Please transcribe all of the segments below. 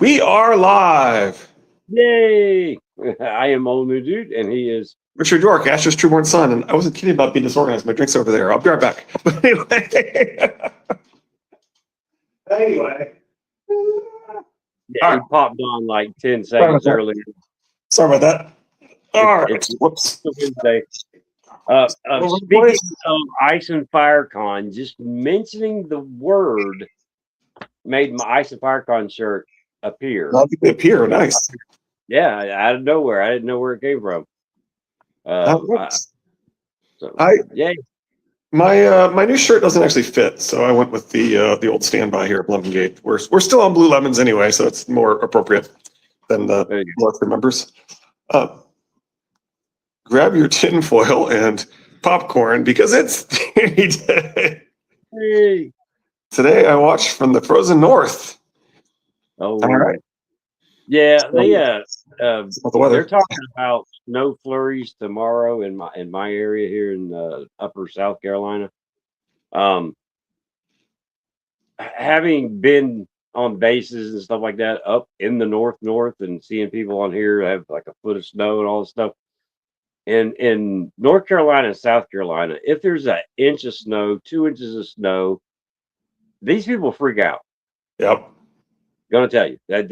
We are live. Yay! I am Old New Dude, and he is Richard York, Asher's trueborn son. And I wasn't kidding about being disorganized. My drink's over there. I'll be right back. But anyway. He popped on like 10 seconds earlier. Sorry about that. All right. It's Wednesday. Speaking of Ice and Fire Con, just mentioning the word made my Ice and Fire Con shirt appear. Nice. Yeah, out of nowhere. I didn't know where it came from. Yay. My new shirt doesn't actually fit, so I went with the old standby here at Blumengate. We're still on Blue Lemons anyway, so it's more appropriate than the North members. Grab your tin foil and popcorn because it's theory day. Hey. Today I watched From the Frozen North. Oh, all right. Yeah, the they're talking about snow flurries tomorrow in my area here in upper South Carolina. Having been on bases and stuff like that up in the north and seeing people on here have like a foot of snow and all this stuff. In North Carolina and South Carolina, if there's an inch of snow, 2 inches of snow, these people freak out. Yep. Gonna tell you that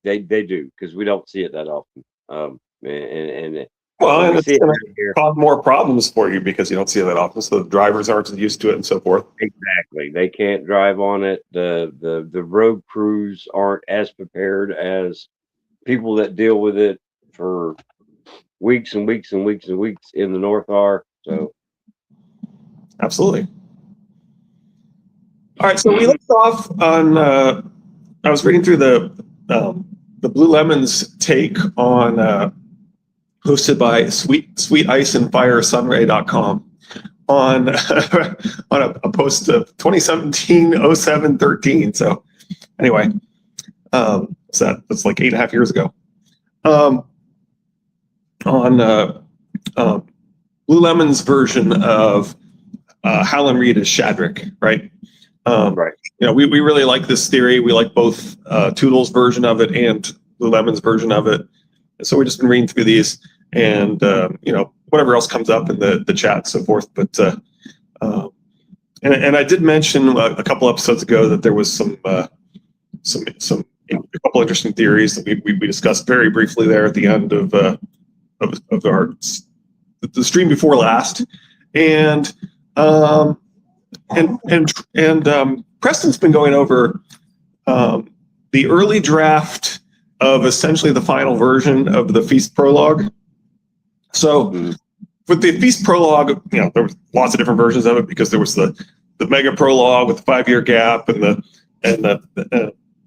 they do, because we don't see it that often. And it's going to cause more problems for you because you don't see it that often. So the drivers aren't used to it and so forth. Exactly, they can't drive on it. The road crews aren't as prepared as people that deal with it for weeks and weeks and weeks and weeks in the north are. So absolutely. All right, so we left off on. I was reading through the Blue Lemons take on hosted by sweeticeandfiresunray.com on a post of 2017-07-13. So anyway, that's like 8.5 years ago. On Blue Lemon's version of Howlin' Reed as Shadrick, right? Right. You know, we really like this theory. We like both Toodle's version of it and Blue Lemon's version of it. And so we've just been reading through these, and you know, whatever else comes up in the chat and so forth. But and I did mention a couple episodes ago that there was some a couple interesting theories that we discussed very briefly there at the end of the stream before last, and Preston's been going over the early draft of essentially the final version of the Feast prologue. So with the Feast prologue, you know, there was lots of different versions of it because there was the mega prologue with the 5-year gap and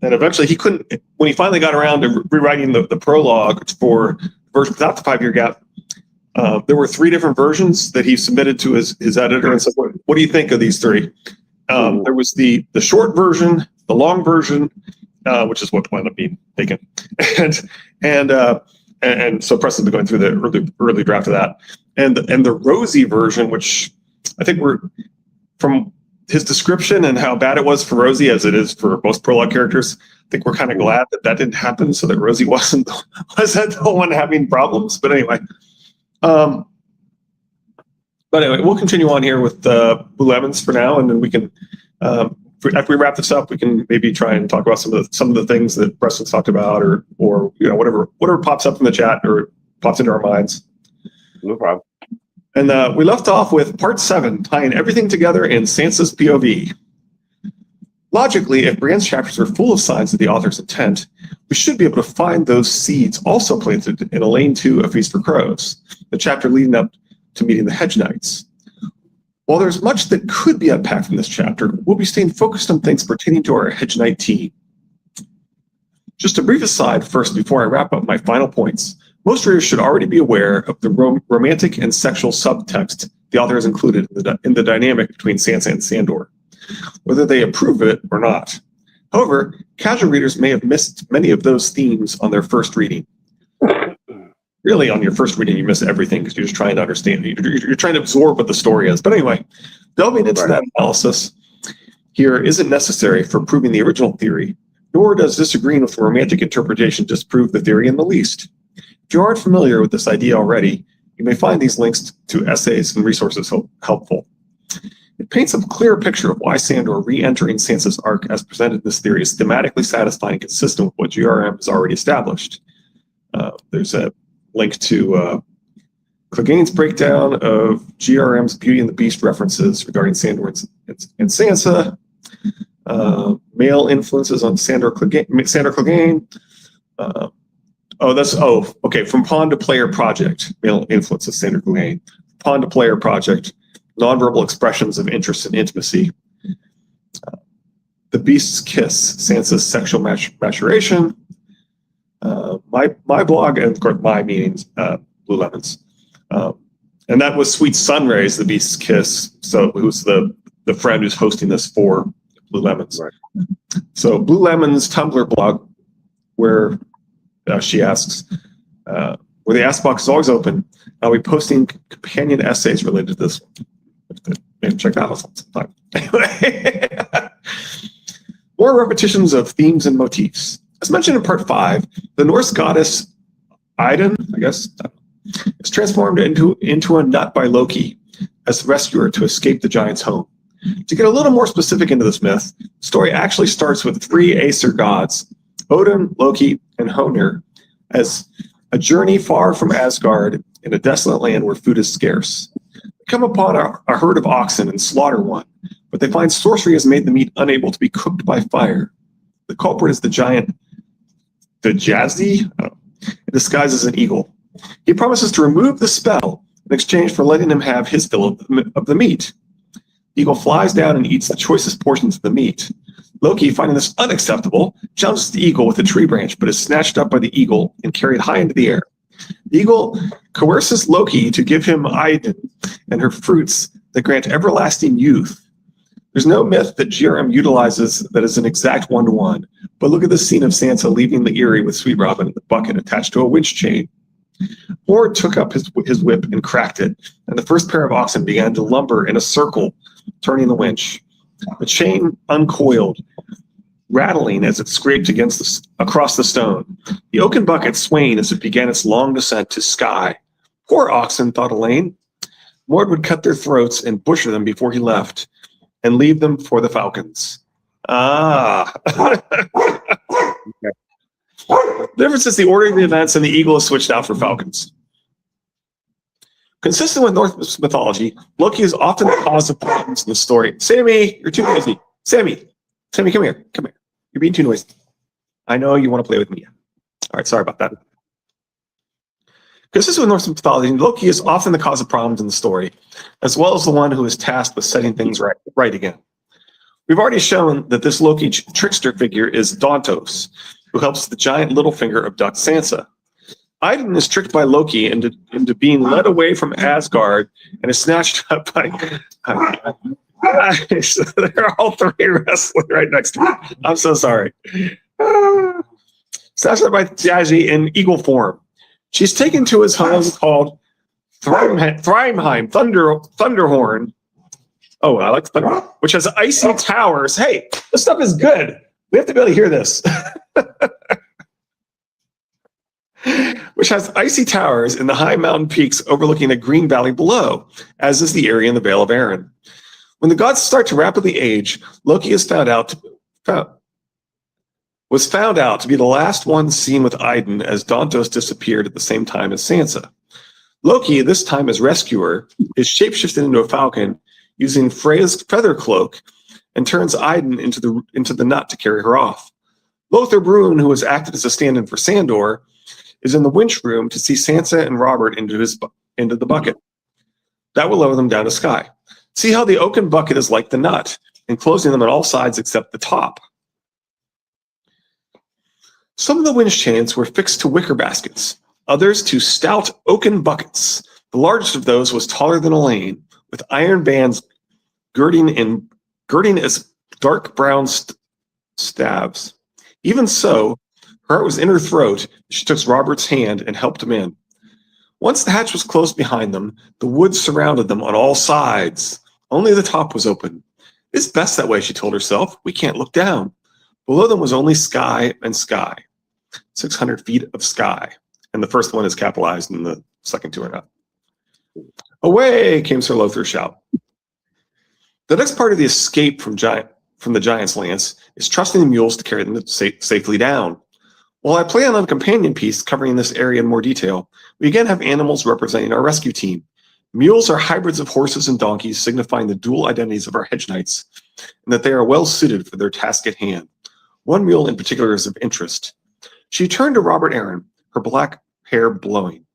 eventually he couldn't, when he finally got around to rewriting the prologue for the version without the 5-year gap. There were 3 different versions that he submitted to his editor and said, what do you think of these 3? There was the short version, the long version, which is what wound up being taken. And so Preston's been going through the early draft of that. And the Rosie version, which I think from his description and how bad it was for Rosie as it is for most prologue characters, I think we're kind of glad that didn't happen so that Rosie wasn't the one having problems. But anyway. But anyway, we'll continue on here with Blue Lemons for now, and then we can, after we wrap this up, we can maybe try and talk about some of the things that Preston's talked about, or you know, whatever pops up in the chat or pops into our minds. No problem. And we left off with part 7, tying everything together in Sansa's POV. Logically, if Brienne's chapters are full of signs of the author's intent, we should be able to find those seeds also planted in Elaine 2, A Feast for Crows, the chapter leading up to meeting the Hedge Knights. While there's much that could be unpacked from this chapter, we'll be staying focused on things pertaining to our Hedge Knight team. Just a brief aside first before I wrap up my final points. Most readers should already be aware of the romantic and sexual subtext the author has included in the dynamic between Sansa and Sandor, whether they approve of it or not. However, casual readers may have missed many of those themes on their first reading. Really, on your first reading, you miss everything because you're just trying to understand. You're trying to absorb what the story is. But anyway, delving into that analysis here isn't necessary for proving the original theory, nor does disagreeing with a romantic interpretation disprove the theory in the least. If you aren't familiar with this idea already, you may find these links to essays and resources helpful. It paints a clear picture of why Sandor re-entering Sansa's arc as presented in this theory is thematically satisfying and consistent with what GRM has already established. There's a link to Clegane's breakdown of GRM's Beauty and the Beast references regarding Sandor and Sansa, male influences on Sandor Clegane. From Pawn to Player Project, male influences Sandor Clegane. Pawn to Player Project, nonverbal expressions of interest and intimacy. The Beast's Kiss, Sansa's sexual maturation. My blog, and of course my meanings, Blue Lemons. And that was Sweet Sunrays, The Beast's Kiss. So who's the friend who's hosting this for Blue Lemons. Right. So Blue Lemons Tumblr blog, where she asks, where the Ask Box is always open, I'll be posting companion essays related to this one. Maybe check that out sometime. Anyway, more repetitions of themes and motifs. As mentioned in part 5, the Norse goddess Idun, is transformed into a nut by Loki as the rescuer to escape the giant's home. To get a little more specific into this myth, the story actually starts with 3 Aesir gods, Odin, Loki, and Honir, as a journey far from Asgard in a desolate land where food is scarce. They come upon a herd of oxen and slaughter one, but they find sorcery has made the meat unable to be cooked by fire. The culprit is the giant, the Jazzy, disguised as an eagle. He promises to remove the spell in exchange for letting him have his fill of the meat. The eagle flies down and eats the choicest portions of the meat. Loki, finding this unacceptable, challenges the eagle with a tree branch, but is snatched up by the eagle and carried high into the air. The eagle coerces Loki to give him Idun and her fruits that grant everlasting youth. There's no myth that GRM utilizes that is an exact one-to-one, but look at the scene of Sansa leaving the Eyrie with Sweet Robin in the bucket attached to a winch chain. Mord took up his whip and cracked it, and the first pair of oxen began to lumber in a circle, turning the winch. The chain uncoiled, rattling as it scraped across the stone. The oaken bucket swaying as it began its long descent to sky. Poor oxen, thought Elaine. Mord would cut their throats and butcher them before he left, and leave them for the falcons. The difference is the order of the events, and the eagle is switched out for falcons. Consistent with Norse mythology, Loki is often the cause of problems in the story. Sammy, you're too noisy. Sammy, come here. You're being too noisy. I know you want to play with me. All right, sorry about that. Consistent with Norse mythology, Loki is often the cause of problems in the story, as well as the one who is tasked with setting things right again. We've already shown that this Loki trickster figure is Dantos, who helps the giant Littlefinger abduct Sansa. Idun is tricked by Loki into being led away from Asgard and is snatched up by... They're all 3 wrestling right next to me. I'm so sorry. Snatched up by Jazzy in eagle form. She's taken to his home called Thryimheim, Thunderhorn. Oh, I like Thunder, which has icy towers. Hey, this stuff is good. We have to be able to hear this. Which has icy towers in the high mountain peaks overlooking a green valley below, as is the area in the Vale of Arryn. When the gods start to rapidly age, Loki was found out to be the last one seen with Idun as Dantos disappeared at the same time as Sansa. Loki, this time as rescuer, is shapeshifted into a falcon using Freya's feather cloak and turns Idun into the nut to carry her off. Lothar Bruin, who has acted as a stand-in for Sandor, is in the winch room to see Sansa and Robert into the bucket. That will lower them down to sky. See how the oaken bucket is like the nut, enclosing them on all sides except the top. Some of the winch chains were fixed to wicker baskets, others to stout oaken buckets. The largest of those was taller than Elaine, with iron bands girding as dark brown staves. Even so, her heart was in her throat. She took Robert's hand and helped him in. Once the hatch was closed behind them, the woods surrounded them on all sides. Only the top was open. It's best that way, she told herself. We can't look down. Below them was only sky and sky, 600 feet of sky. And the first one is capitalized and the second two are not. Away came Sir Lothar's shout. The next part of the escape from the giant's lance is trusting the mules to carry them safely down. While I plan on a companion piece covering this area in more detail, we again have animals representing our rescue team. Mules are hybrids of horses and donkeys, signifying the dual identities of our hedge knights, and that they are well suited for their task at hand. One mule in particular is of interest. She turned to Robert Aaron, her black hair blowing.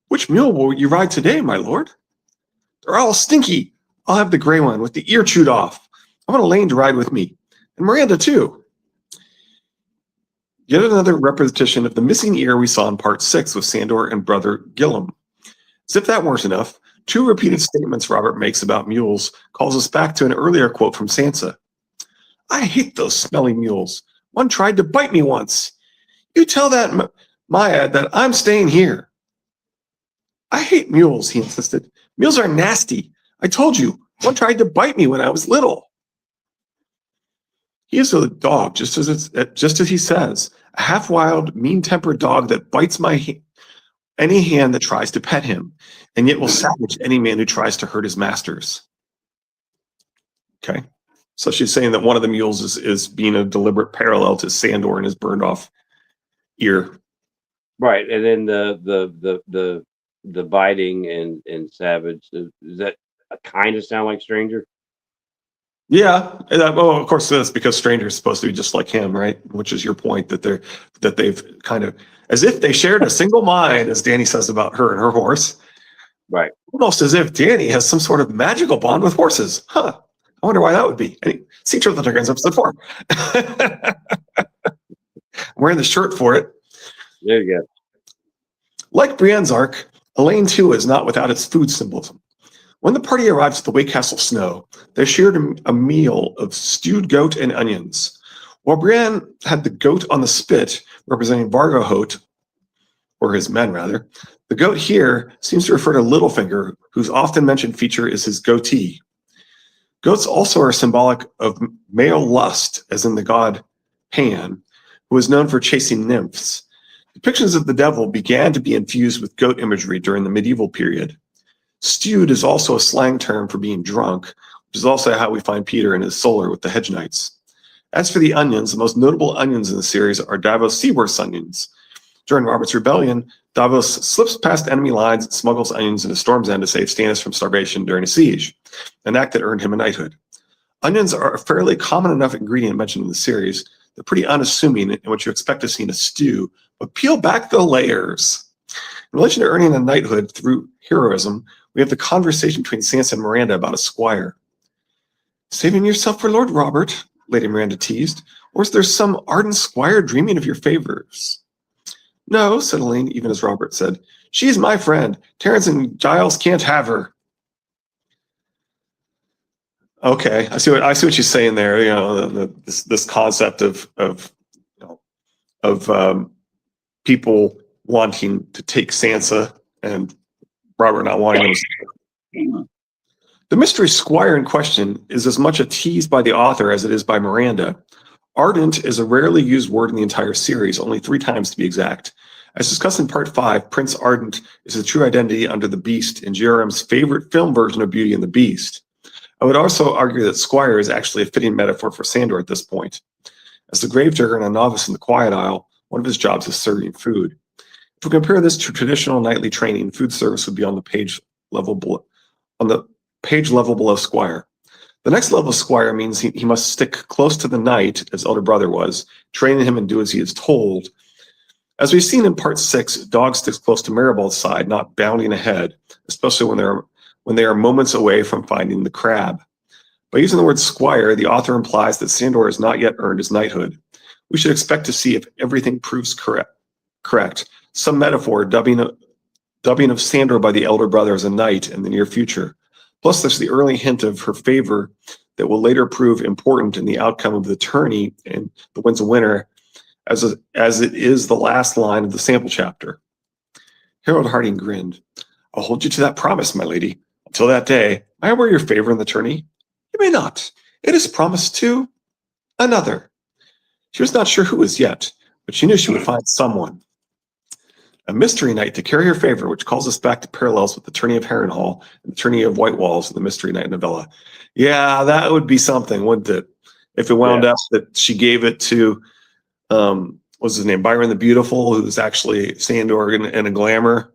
"Which mule will you ride today, my lord?" "They're all stinky. I'll have the gray one with the ear chewed off. I want Elaine to ride with me, and Miranda too." Yet another repetition of the missing ear we saw in part 6 with Sandor and brother Gillum. As if that weren't enough, 2 repeated statements Robert makes about mules calls us back to an earlier quote from Sansa. "I hate those smelly mules. One tried to bite me once. You tell that Maya that I'm staying here." "I hate mules," he insisted. "Mules are nasty. I told you, one tried to bite me when I was little." He is a dog, just as he says, a half-wild, mean-tempered dog that bites any hand that tries to pet him, and yet will savage any man who tries to hurt his masters. Okay, so she's saying that one of the mules is being a deliberate parallel to Sandor and his burned-off ear. Right, and then the biting and savage, does that kind of sound like Stranger? Yeah, well, of course that's because Stranger is supposed to be just like him, right? Which is your point that they've kind of, as if they shared a single mind, as Danny says about her and her horse. Right. Almost as if Danny has some sort of magical bond with horses. Huh. I wonder why that would be. See Truth and Dragons episode 4. I'm wearing the shirt for it. There you go. Like Brienne's arc, Elaine too is not without its food symbolism. When the party arrives at the Wakecastle Snow, they shared a meal of stewed goat and onions. While Brienne had the goat on the spit, representing Vargoholt, or his men rather, the goat here seems to refer to Littlefinger, whose often mentioned feature is his goatee. Goats also are symbolic of male lust, as in the god Pan, who was known for chasing nymphs. Depictions of the devil began to be infused with goat imagery during the medieval period. Stewed is also a slang term for being drunk, which is also how we find Peter in his solar with the hedge knights. As for the onions, the most notable onions in the series are Davos Seaworth's onions. During Robert's rebellion, Davos slips past enemy lines and smuggles onions into Storm's End to save Stannis from starvation during a siege, an act that earned him a knighthood. Onions are a fairly common enough ingredient mentioned in the series. They're pretty unassuming in what you expect to see in a stew, but peel back the layers. In relation to earning a knighthood through heroism, we have the conversation between Sansa and Miranda about a squire. "Saving yourself for Lord Robert," Lady Miranda teased, "or is there some ardent squire dreaming of your favors?" "No," said Elaine, even as Robert said. "She's my friend. Terrence and Giles can't have her." Okay, I see what she's saying there. You know, this concept of people wanting to take Sansa and Robert not wanting them. The mystery squire in question is as much a tease by the author as it is by Miranda. Ardent is a rarely used word in the entire series, only 3 times to be exact. As discussed in part 5, Prince Ardent is the true identity under the Beast in GRM's favorite film version of Beauty and the Beast. I would also argue that squire is actually a fitting metaphor for Sandor at this point. As the gravedigger and a novice in the Quiet Isle, one of his jobs is serving food. If we compare this to traditional knightly training, food service would be on the page level below squire. The next level of squire means he must stick close to the knight, as elder brother was, training him and do as he is told. As we've seen in part 6, Dog sticks close to Maribald's side, not bounding ahead, especially when they are moments away from finding the crab. By using the word squire, the author implies that Sandor has not yet earned his knighthood. We should expect to see, if everything proves correct, some metaphor dubbing of Sandor by the elder brother as a knight in the near future. Plus, there's the early hint of her favor that will later prove important in the outcome of the tourney and the Winds of Winter, as it is the last line of the sample chapter. Harold Harding grinned. "I'll hold you to that promise, my lady. Until that day, may I wear your favor in the tourney?" "You may not. It is promised to another." She was not sure who as yet, but she knew she would find someone. A mystery knight to carry her favor, which calls us back to parallels with the Tourney of Harrenhal and the Tourney of White Walls and the Mystery Knight novella. Yeah, that would be something, wouldn't it? If it wound up that she gave it to, what's his name, Byron the Beautiful, who's actually Sandor in a glamour.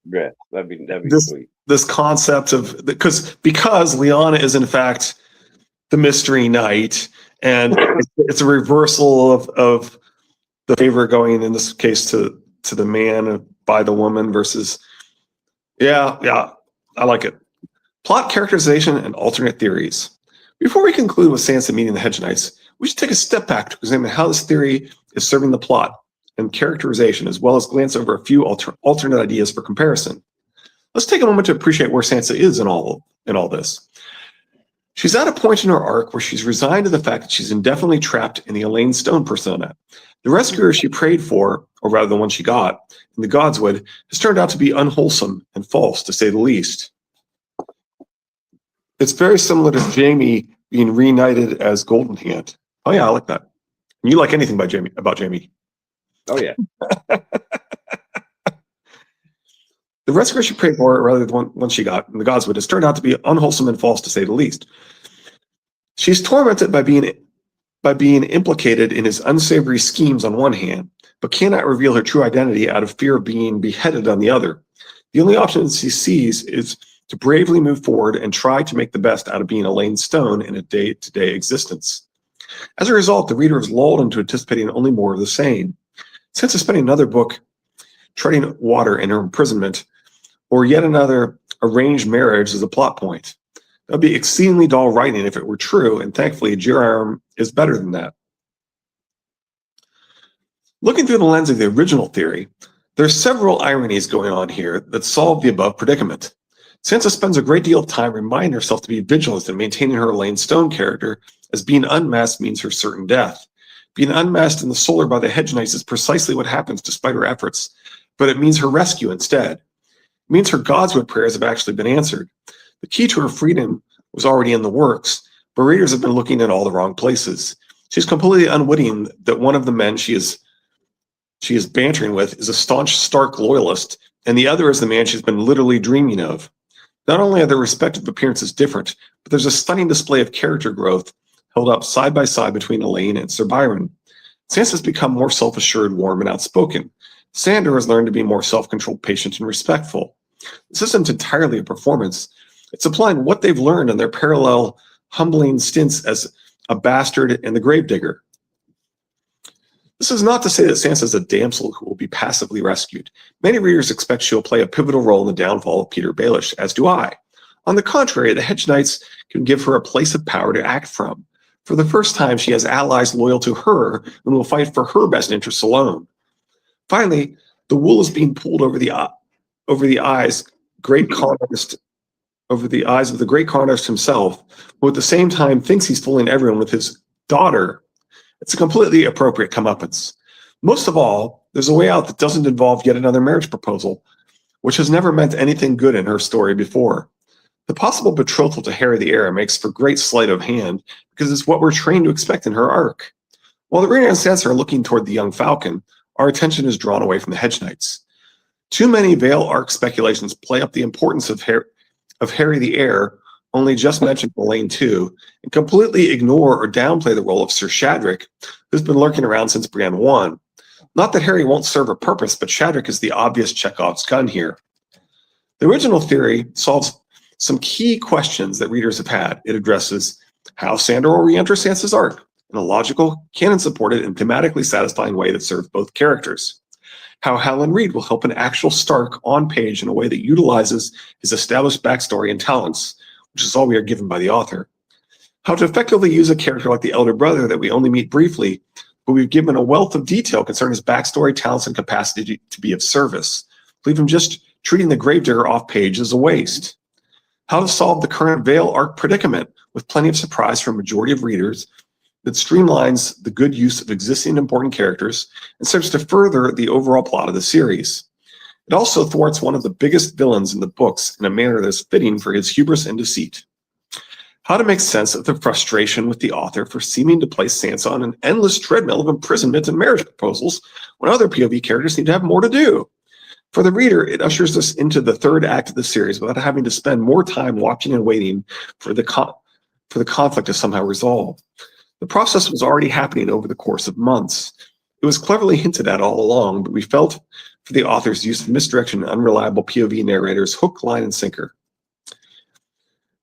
Yeah, that'd be sweet. This concept of because Lyanna is in fact the mystery knight, and it's a reversal of the favor going in this case to the man by the woman versus I like it. Plot characterization and alternate theories. Before we conclude with Sansa meeting the Hedge Knights, we should take a step back to examine how this theory is serving the plot and characterization, as well as glance over a few alternate ideas for comparison. Let's take a moment to appreciate where Sansa is in all this. She's at a point in her arc where she's resigned to the fact that she's indefinitely trapped in the Elaine Stone persona. The rescuer she prayed for, or rather the one she got, in the Godswood, has turned out to be unwholesome and false, to say the least. It's very similar to Jaime being reunited as Golden Hand. Oh yeah, I like that. You like anything about Jaime? Oh yeah. The rescuer she prayed for, or rather the one she got in the Godswood, has turned out to be unwholesome and false, to say the least. She's tormented by being implicated in his unsavory schemes on one hand, but cannot reveal her true identity out of fear of being beheaded on the other. The only option she sees is to bravely move forward and try to make the best out of being Elaine Stone in a day-to-day existence. As a result, the reader is lulled into anticipating only more of the same. Since spending another book treading water in her imprisonment, or yet another arranged marriage as a plot point. That would be exceedingly dull writing if it were true, and thankfully J.R.R. is better than that. Looking through the lens of the original theory, there are several ironies going on here that solve the above predicament. Sansa spends a great deal of time reminding herself to be vigilant in maintaining her Elaine Stone character, as being unmasked means her certain death. Being unmasked in the solar by the Hedge Knights is precisely what happens despite her efforts, but it means her rescue instead. It means her Godswood prayers have actually been answered. The key to her freedom was already in the works, but readers have been looking in all the wrong places. She's completely unwitting that one of the men she is bantering with is a staunch Stark loyalist, and the other is the man she's been literally dreaming of. Not only are their respective appearances different, but there's a stunning display of character growth held up side by side between Elaine and Sir Byron. Sansa's become more self-assured, warm, and outspoken. Sandor has learned to be more self-controlled, patient, and respectful. This isn't entirely a performance. It's applying what they've learned in their parallel, humbling stints as a bastard and the gravedigger. This is not to say that Sansa is a damsel who will be passively rescued. Many readers expect she'll play a pivotal role in the downfall of Peter Baelish, as do I. On the contrary, the Hedge Knights can give her a place of power to act from. For the first time, she has allies loyal to her and will fight for her best interests alone. Finally, the wool is being pulled over the eyes of the great con artist himself, who at the same time thinks he's fooling everyone with his daughter. It's a completely appropriate comeuppance. Most of all, there's a way out that doesn't involve yet another marriage proposal, which has never meant anything good in her story before. The possible betrothal to Harry the Heir makes for great sleight of hand because it's what we're trained to expect in her arc. While the reader and Sansa are looking toward the young Falcon, our attention is drawn away from the Hedge Knights. Too many Vale arc speculations play up the importance of Harry the Heir, only just mentioned in Elaine 2, and completely ignore or downplay the role of Sir Shadrick, who's been lurking around since Brienne 1. Not that Harry won't serve a purpose, but Shadrick is the obvious Chekhov's gun here. The original theory solves some key questions that readers have had. It addresses how Sandor will re-enter Sansa's arc in a logical, canon-supported, and thematically satisfying way that serves both characters. How Howland Reed will help an actual Stark on page in a way that utilizes his established backstory and talents, which is all we are given by the author. How to effectively use a character like the elder brother that we only meet briefly, but we've given a wealth of detail concerning his backstory, talents, and capacity to be of service. Leave him just treating the gravedigger off page as a waste. How to solve the current Vale arc predicament with plenty of surprise for a majority of readers that streamlines the good use of existing important characters and serves to further the overall plot of the series. It also thwarts one of the biggest villains in the books in a manner that is fitting for his hubris and deceit. How to make sense of the frustration with the author for seeming to place Sansa on an endless treadmill of imprisonment and marriage proposals when other POV characters seem to have more to do. For the reader, it ushers us into the third act of the series without having to spend more time watching and waiting for the conflict to somehow resolve. The process was already happening over the course of months. It was cleverly hinted at all along, but we felt for the author's use of misdirection and unreliable POV narrators hook, line, and sinker.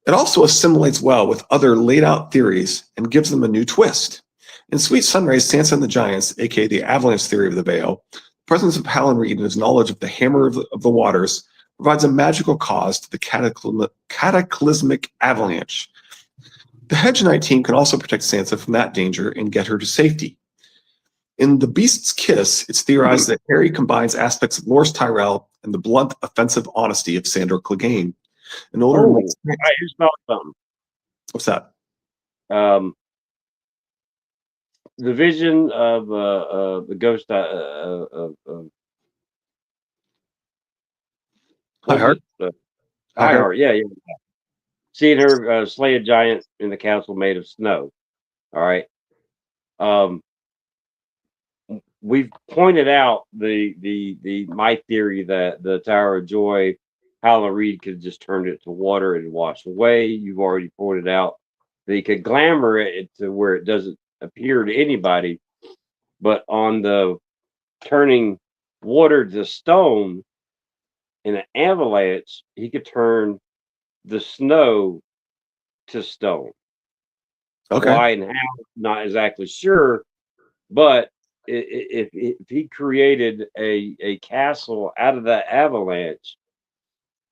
It also assimilates well with other laid-out theories and gives them a new twist. In Sweet Sunrise, Sansa and the Giants, aka the Avalanche theory of the Vale, the presence of Hallan Reed and his knowledge of the Hammer of the Waters provides a magical cause to the cataclysmic avalanche. The Hedge Knight team can also protect Sansa from that danger and get her to safety. In The Beast's Kiss, it's theorized that Harry combines aspects of Loras Tyrell and the blunt, offensive honesty of Sandor Clegane. In order I just thought something. What's that? The vision of the ghost of Highheart. Highheart, yeah. Seeing her slay a giant in the castle made of snow. All right. We've pointed out my theory that the Tower of Joy, Hallan Reed could just turn it to water and wash away. You've already pointed out that he could glamour it to where it doesn't appear to anybody. But on the turning water to stone in an avalanche, he could turn the snow to stone. Okay. Why and how, not exactly sure, but if he created a castle out of that avalanche,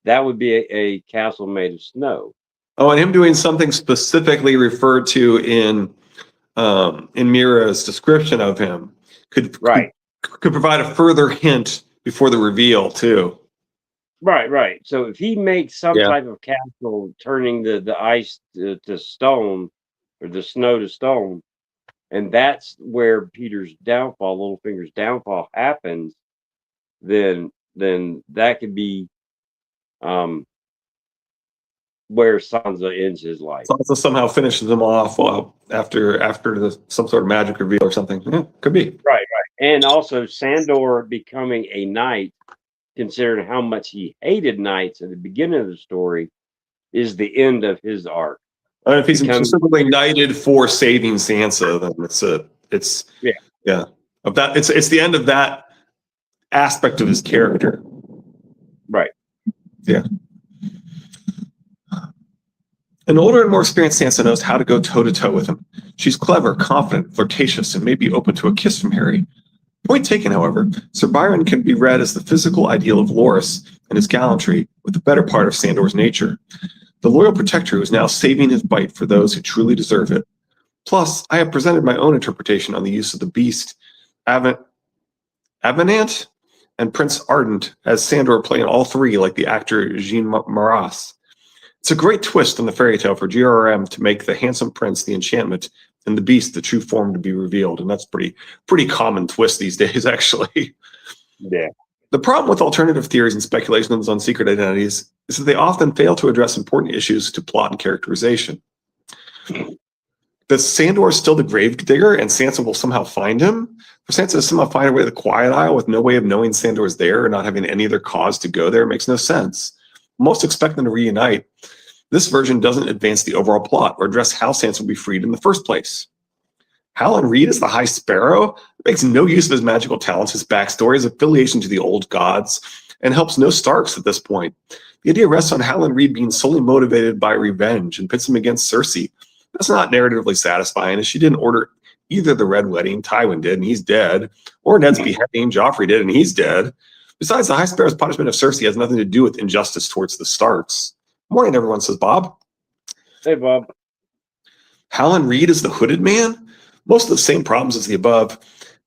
that would be a castle made of snow. Oh, and him doing something specifically referred to in Mira's description of him could provide a further hint before the reveal too. Right. So if he makes some type of castle, turning the ice to stone or the snow to stone, and that's where Peter's downfall, Littlefinger's downfall, happens, then that could be where Sansa ends his life. Sansa somehow finishes him off after some sort of magic reveal or something. Yeah, could be. Right. And also Sandor becoming a knight, considering how much he hated knights at the beginning of the story, is the end of his arc. If he's specifically knighted for saving Sansa, then it's the end of that aspect of his character. Right. Yeah. An older and more experienced Sansa knows how to go toe-to-toe with him. She's clever, confident, flirtatious, and may be open to a kiss from Harry. Point taken, however, Sir Byron can be read as the physical ideal of Loras and his gallantry with the better part of Sandor's nature. The loyal protector who is now saving his bite for those who truly deserve it. Plus, I have presented my own interpretation on the use of the Beast, Avenant, and Prince Ardent as Sandor playing all three like the actor Jean Maras. It's a great twist on the fairy tale for GRM to make the handsome prince the enchantment and the beast the true form to be revealed, and that's pretty common twist these days, actually. Yeah. The problem with alternative theories and speculations on secret identities is that they often fail to address important issues to plot and characterization. That Sandor is still the gravedigger and Sansa will somehow find him? For Sansa to somehow find her way to the Quiet Isle with no way of knowing Sandor is there or not having any other cause to go there makes no sense. Most expect them to reunite. This version doesn't advance the overall plot or address how Sansa will be freed in the first place. Hallan Reed is the High Sparrow, makes no use of his magical talents, his backstory, his affiliation to the old gods, and helps no Starks at this point. The idea rests on Hallan Reed being solely motivated by revenge and pits him against Cersei. That's not narratively satisfying, as she didn't order either the Red Wedding, Tywin did, and he's dead, or Ned's beheading, Joffrey did, and he's dead. Besides, the High Sparrow's punishment of Cersei has nothing to do with injustice towards the Starks. Morning, everyone, says Bob. Hey, Bob. Hallan Reed is the Hooded Man? Most of the same problems as the above.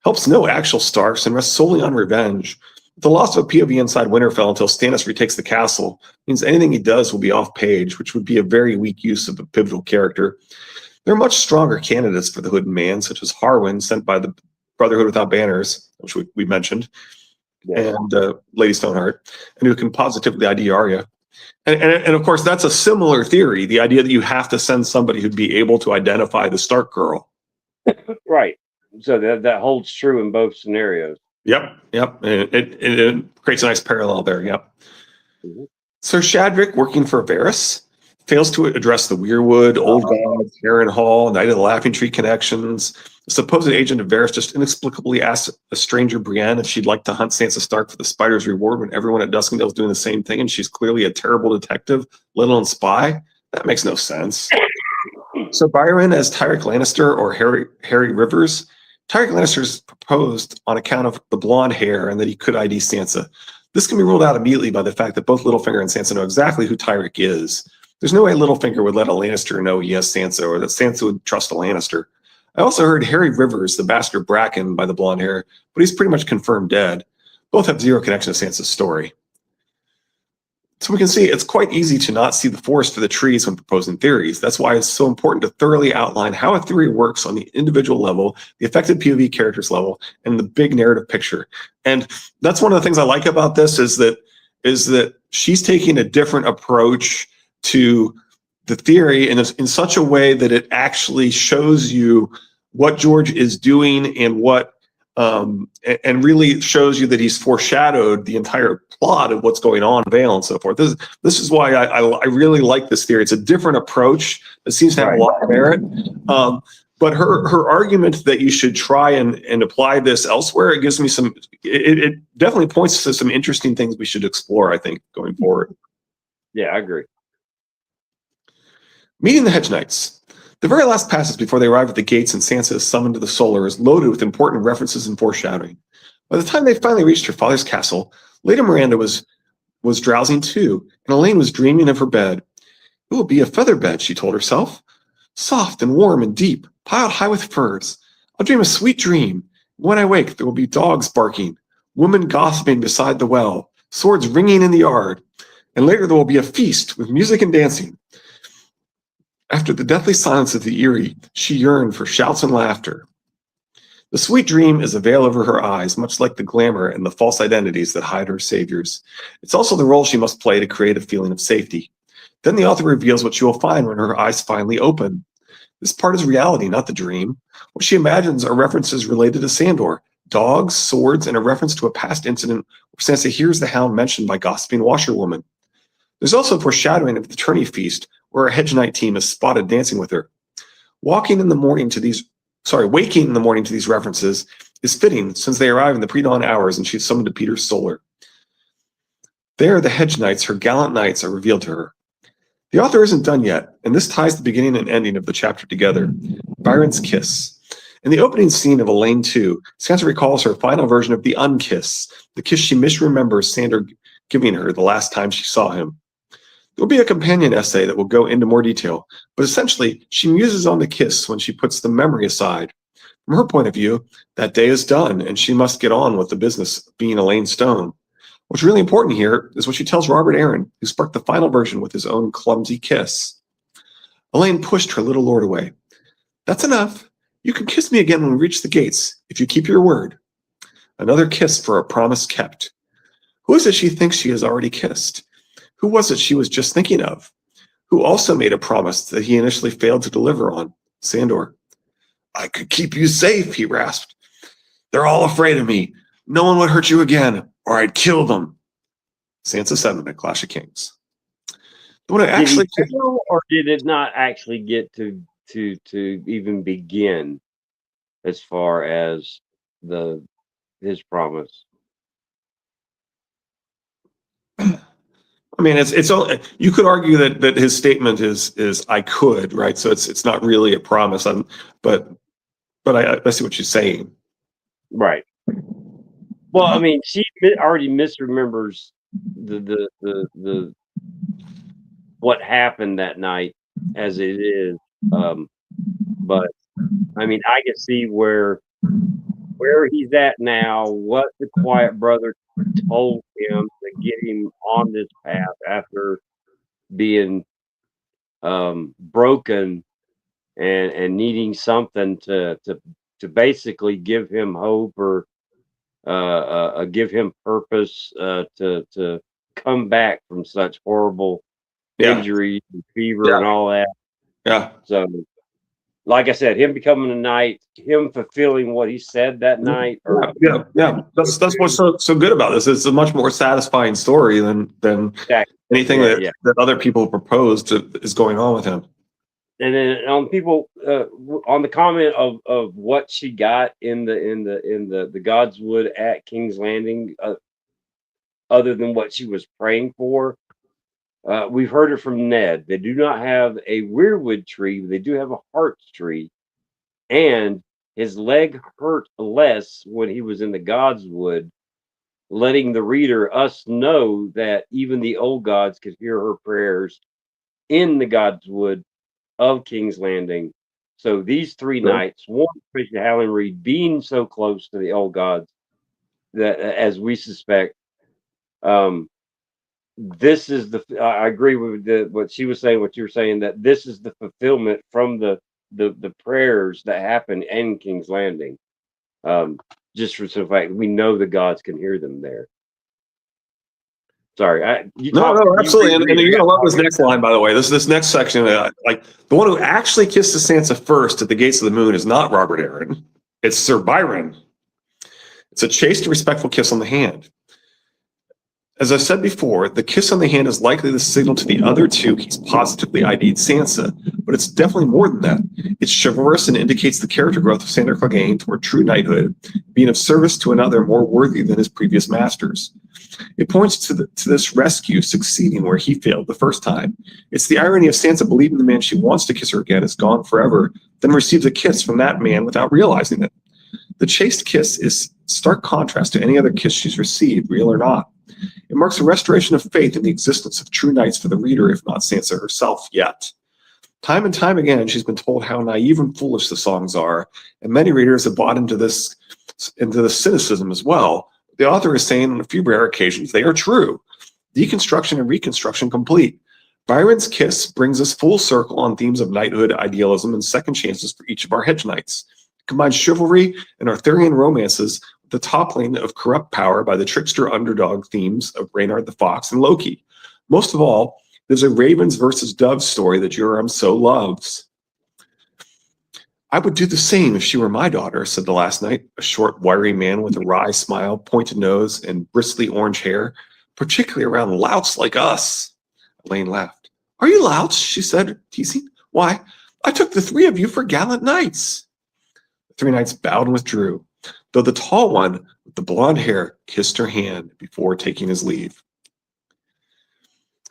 Helps no actual Starks and rests solely on revenge. The loss of a POV inside Winterfell until Stannis retakes the castle means anything he does will be off-page, which would be a very weak use of a pivotal character. There are much stronger candidates for the Hooded Man, such as Harwin, sent by the Brotherhood Without Banners, which we mentioned, and Lady Stoneheart, and who can positively ID Arya. And of course, that's a similar theory, the idea that you have to send somebody who'd be able to identify the Stark girl. Right. So that holds true in both scenarios. Yep. It creates a nice parallel there. Yep. Mhm. Sir Shadrick, working for Varys, fails to address the Weirwood, Old Gods, Harrenhal, Night of the Laughing Tree connections. The supposed agent of Varys just inexplicably asks a stranger Brienne if she'd like to hunt Sansa Stark for the Spider's reward when everyone at Duskendale is doing the same thing, and she's clearly a terrible detective, let alone spy. That makes no sense. So Byron as Tyrek Lannister or Harry Rivers. Tyrek Lannister's proposed on account of the blonde hair and that he could ID Sansa. This can be ruled out immediately by the fact that both Littlefinger and Sansa know exactly who Tyrek is. There's no way Littlefinger would let a Lannister know he has Sansa, or that Sansa would trust a Lannister. I also heard Harry Rivers, the bastard Bracken by the blonde hair, but he's pretty much confirmed dead. Both have zero connection to Sansa's story. So we can see it's quite easy to not see the forest for the trees when proposing theories. That's why it's so important to thoroughly outline how a theory works on the individual level, the affected POV characters level, and the big narrative picture. And that's one of the things I like about this is that she's taking a different approach to the theory in such a way that it actually shows you what George is doing and and really shows you that he's foreshadowed the entire plot of what's going on in Vale and so forth. This is why I really like this theory. It's a different approach that seems to have a lot of merit. But her argument that you should try and apply this elsewhere, it gives me it definitely points to some interesting things we should explore, I think, going forward. Yeah, I agree. Meeting the Hedge Knights. The very last passage before they arrive at the gates and Sansa is summoned to the Solar is loaded with important references and foreshadowing. By the time they finally reached her father's castle, Lady Miranda was drowsing too, and Elaine was dreaming of her bed. It will be a feather bed, she told herself. Soft and warm and deep, piled high with furs. I'll dream a sweet dream. When I wake, there will be dogs barking, women gossiping beside the well, swords ringing in the yard, and later there will be a feast with music and dancing. After the deathly silence of the Eyrie, she yearned for shouts and laughter. The sweet dream is a veil over her eyes, much like the glamour and the false identities that hide her saviors. It's also the role she must play to create a feeling of safety. Then the author reveals what she will find when her eyes finally open. This part is reality, not the dream. What she imagines are references related to Sandor, dogs, swords, and a reference to a past incident where Sansa hears the Hound mentioned by gossiping washerwoman. There's also foreshadowing of the tourney feast, where a hedge knight team is spotted dancing with her. Waking in the morning to these references is fitting since they arrive in the pre-dawn hours and she's summoned to Peter's Solar. There, the hedge knights, her gallant knights, are revealed to her. The author isn't done yet, and this ties the beginning and ending of the chapter together. Byron's kiss. In the opening scene of Elaine 2, Sansa recalls her final version of the unkiss, the kiss she misremembers Sandor giving her the last time she saw him. There will be a companion essay that will go into more detail, but essentially, she muses on the kiss when she puts the memory aside. From her point of view, that day is done, and she must get on with the business of being Elaine Stone. What's really important here is what she tells Robert Arryn, who sparked the final version with his own clumsy kiss. Elaine pushed her little lord away. That's enough. You can kiss me again when we reach the gates, if you keep your word. Another kiss for a promise kept. Who is it she thinks she has already kissed? Who was it she was just thinking of? Who also made a promise that he initially failed to deliver on? Sandor. I could keep you safe, he rasped. They're all afraid of me. No one would hurt you again, or I'd kill them. Sansa 7 at Clash of Kings. Did he fail, or did it not actually get to even begin as far as his promise? I mean, it's only, you could argue that his statement is I could, right? So it's not really a promise. But I see what she's saying. Right. Well, I mean, she already misremembers the what happened that night as it is. But I mean, I can see where he's at now, what the Quiet Brother told him to get him on this path after being broken and needing something to basically give him hope or give him purpose to come back from such horrible Yeah. injury, and fever, and all that. Yeah. So, like I said, him becoming a knight, him fulfilling what he said that night, or Yeah. That's what's so good about this. It's a much more satisfying story than anything that other people proposed is going on with him. And then on people on the comment of what she got in the Godswood at King's Landing, other than what she was praying for, we've heard it from Ned. They do not have a weirwood tree, but they do have a hearts tree, and his leg hurt less when he was in the Godswood, letting the reader, us, know that even the old gods could hear her prayers in the Godswood of King's Landing. So these three knights, one, especially Howland Reed, being so close to the old gods, that as we suspect, this is the. I agree with what she was saying, what you were saying, that this is the fulfillment from the prayers that happen in King's Landing. Just for the fact we know the gods can hear them there. Sorry, no, absolutely, and you're gonna love this next line, by the way. This next section, like the one who actually kisses Sansa first at the gates of the moon is not Robert Arryn; it's Sir Byron. It's a chaste, respectful kiss on the hand. As I said before, the kiss on the hand is likely the signal to the other two he's positively ID'd Sansa, but it's definitely more than that. It's chivalrous and indicates the character growth of Sandor Clegane toward true knighthood, being of service to another more worthy than his previous masters. It points to this rescue succeeding where he failed the first time. It's the irony of Sansa believing the man she wants to kiss her again is gone forever, then receives a kiss from that man without realizing it. The chaste kiss is stark contrast to any other kiss she's received, real or not. It marks a restoration of faith in the existence of true knights for the reader, if not Sansa herself yet. Time and time again, she's been told how naive and foolish the songs are, and many readers have bought into the cynicism as well. The author is saying on a few rare occasions they are true. Deconstruction and reconstruction complete. Byron's kiss brings us full circle on themes of knighthood, idealism, and second chances for each of our hedge knights. It combines chivalry and Arthurian romances with the toppling of corrupt power by the trickster underdog themes of Reynard the Fox and Loki. Most of all, there's a ravens versus doves story that Joram so loves. I would do the same if she were my daughter, said the last knight, a short, wiry man with a wry smile, pointed nose, and bristly orange hair, particularly around louts like us. Elaine laughed. Are you louts? She said, teasing. Why, I took the three of you for gallant knights. The three knights bowed and withdrew, though the tall one with the blonde hair kissed her hand before taking his leave.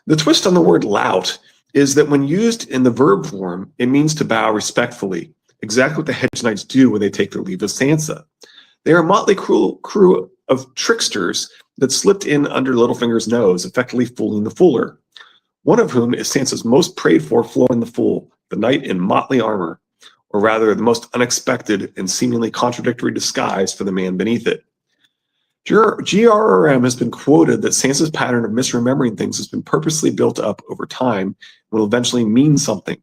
The twist on the word lout is that when used in the verb form, it means to bow respectfully, exactly what the hedge knights do when they take their leave of Sansa. They are a motley crew of tricksters that slipped in under Littlefinger's nose, effectively fooling the fooler. One of whom is Sansa's most prayed for flaw in the fool, the knight in motley armor, or rather the most unexpected and seemingly contradictory disguise for the man beneath it. GRRM has been quoted that Sansa's pattern of misremembering things has been purposely built up over time and will eventually mean something.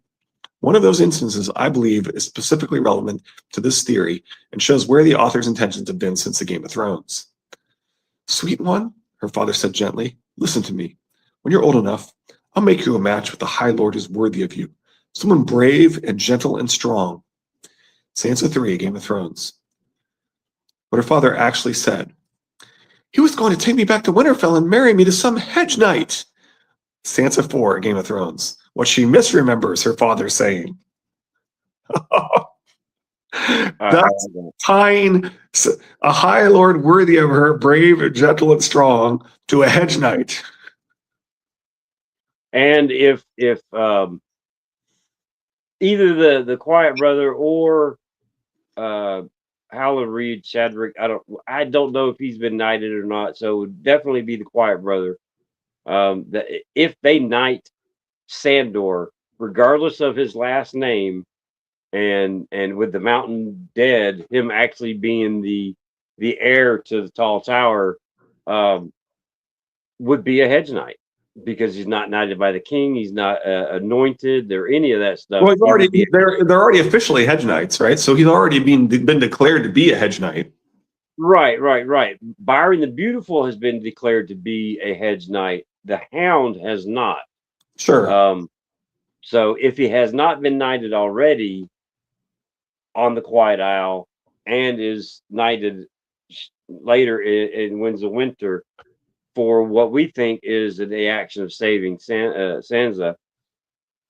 One of those instances, I believe, is specifically relevant to this theory and shows where the author's intentions have been since the Game of Thrones. Sweet one, her father said gently, listen to me. When you're old enough, I'll make you a match with the High Lord who's worthy of you. Someone brave and gentle and strong. Sansa 3, Game of Thrones. What her father actually said. He was going to take me back to Winterfell and marry me to some hedge knight. Sansa 4, Game of Thrones. What she misremembers her father saying. That's tying a High Lord worthy of her, brave, gentle, and strong, to a hedge knight. And if either the Quiet Brother or Howland Reed Shadrick, I don't know if he's been knighted or not, so it would definitely be the Quiet Brother. That if they knight Sandor, regardless of his last name, and with the mountain dead, him actually being the heir to the tall tower, would be a hedge knight, because he's not knighted by the king, he's not anointed or any of that stuff. Well, they're already officially hedge knights, right? So he's already been declared to be a hedge knight. Right. Byron the Beautiful has been declared to be a hedge knight, The Hound has not. Sure. So if he has not been knighted already on the Quiet Isle and is knighted later in Winds of Winter for what we think is the action of saving Sansa,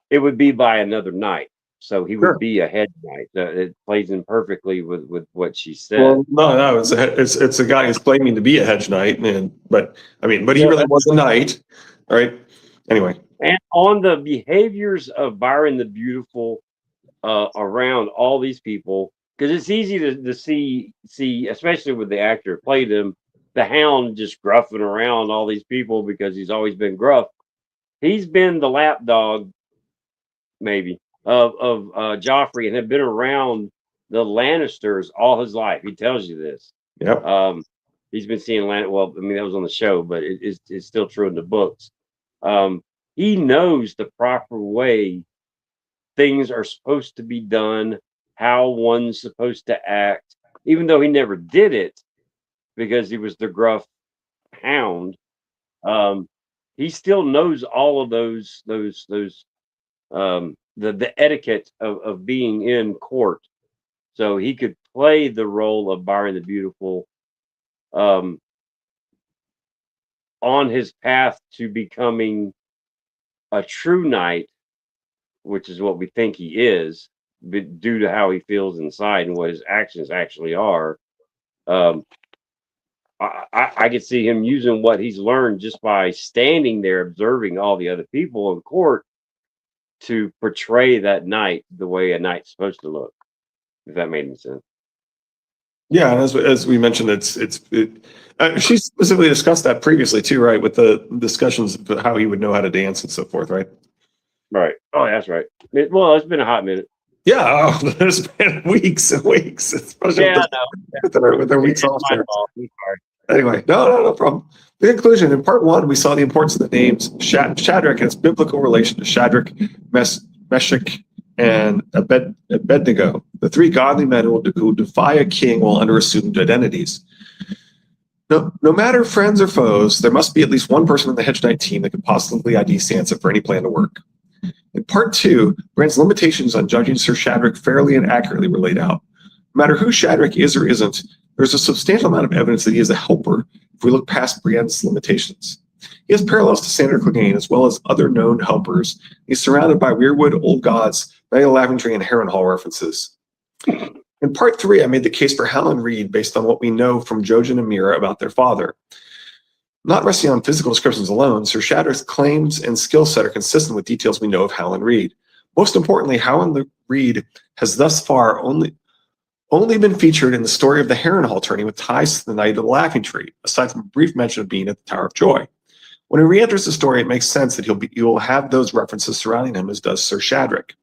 it would be by another knight. So he would Sure. be a head knight. It plays in perfectly with what she said. Well, no, it's a guy who's claiming to be a hedge knight, but he Yeah. really was a knight, right? Anyway, And on the behaviors of Byron the Beautiful around all these people, because it's easy to see, especially with the actor who played him, the Hound just gruffing around all these people because he's always been gruff. He's been the lapdog, maybe, of Joffrey, and have been around the Lannisters all his life. He tells you this. yep. He's been seeing Well, I mean, that was on the show, but it's still true in the books. He knows the proper way things are supposed to be done, how one's supposed to act, even though he never did it because he was the gruff Hound. He still knows all of the etiquette of being in court, so he could play the role of Byron the Beautiful um, on his path to becoming a true knight, which is what we think he is, due to how he feels inside and what his actions actually are. Um, I could see him using what he's learned just by standing there observing all the other people in court to portray that knight the way a knight's supposed to look. If that made any sense. Yeah, and as we mentioned, she specifically discussed that previously too, right? With the discussions of how he would know how to dance and so forth, right? Right. Oh, that's right. Well, it's been a hot minute. Yeah, there's been weeks and weeks, especially Yeah, with their weeks off there. I'm sorry. Anyway, no problem. The conclusion in part one, we saw the importance of the names Shadrach and its biblical relation to Shadrach, Meshach, and Abednego, the three godly men who defy a king while under assumed identities. No matter friends or foes, there must be at least one person on the Hedge Knight team that could possibly ID Sansa for any plan to work. In part two, Brand's limitations on judging Sir Shadrach fairly and accurately were laid out. No matter who Shadrach is or isn't, there's a substantial amount of evidence that he is a helper if we look past Brienne's limitations. He has parallels to Sandor Clegane as well as other known helpers. He's surrounded by Weirwood, Old Gods, Vale Laventry, and Harrenhal references. In part three, I made the case for Howland Reed based on what we know from Jojen and Mira about their father. Not resting on physical descriptions alone, Sir Shadrach's claims and skill set are consistent with details we know of Howland Reed. Most importantly, Howland Reed has thus far only been featured in the story of the Harrenhal tourney with ties to the Knight of the Laughing Tree, aside from a brief mention of being at the Tower of Joy. When he re-enters the story, it makes sense that he will have those references surrounding him, as does Sir Shadrach.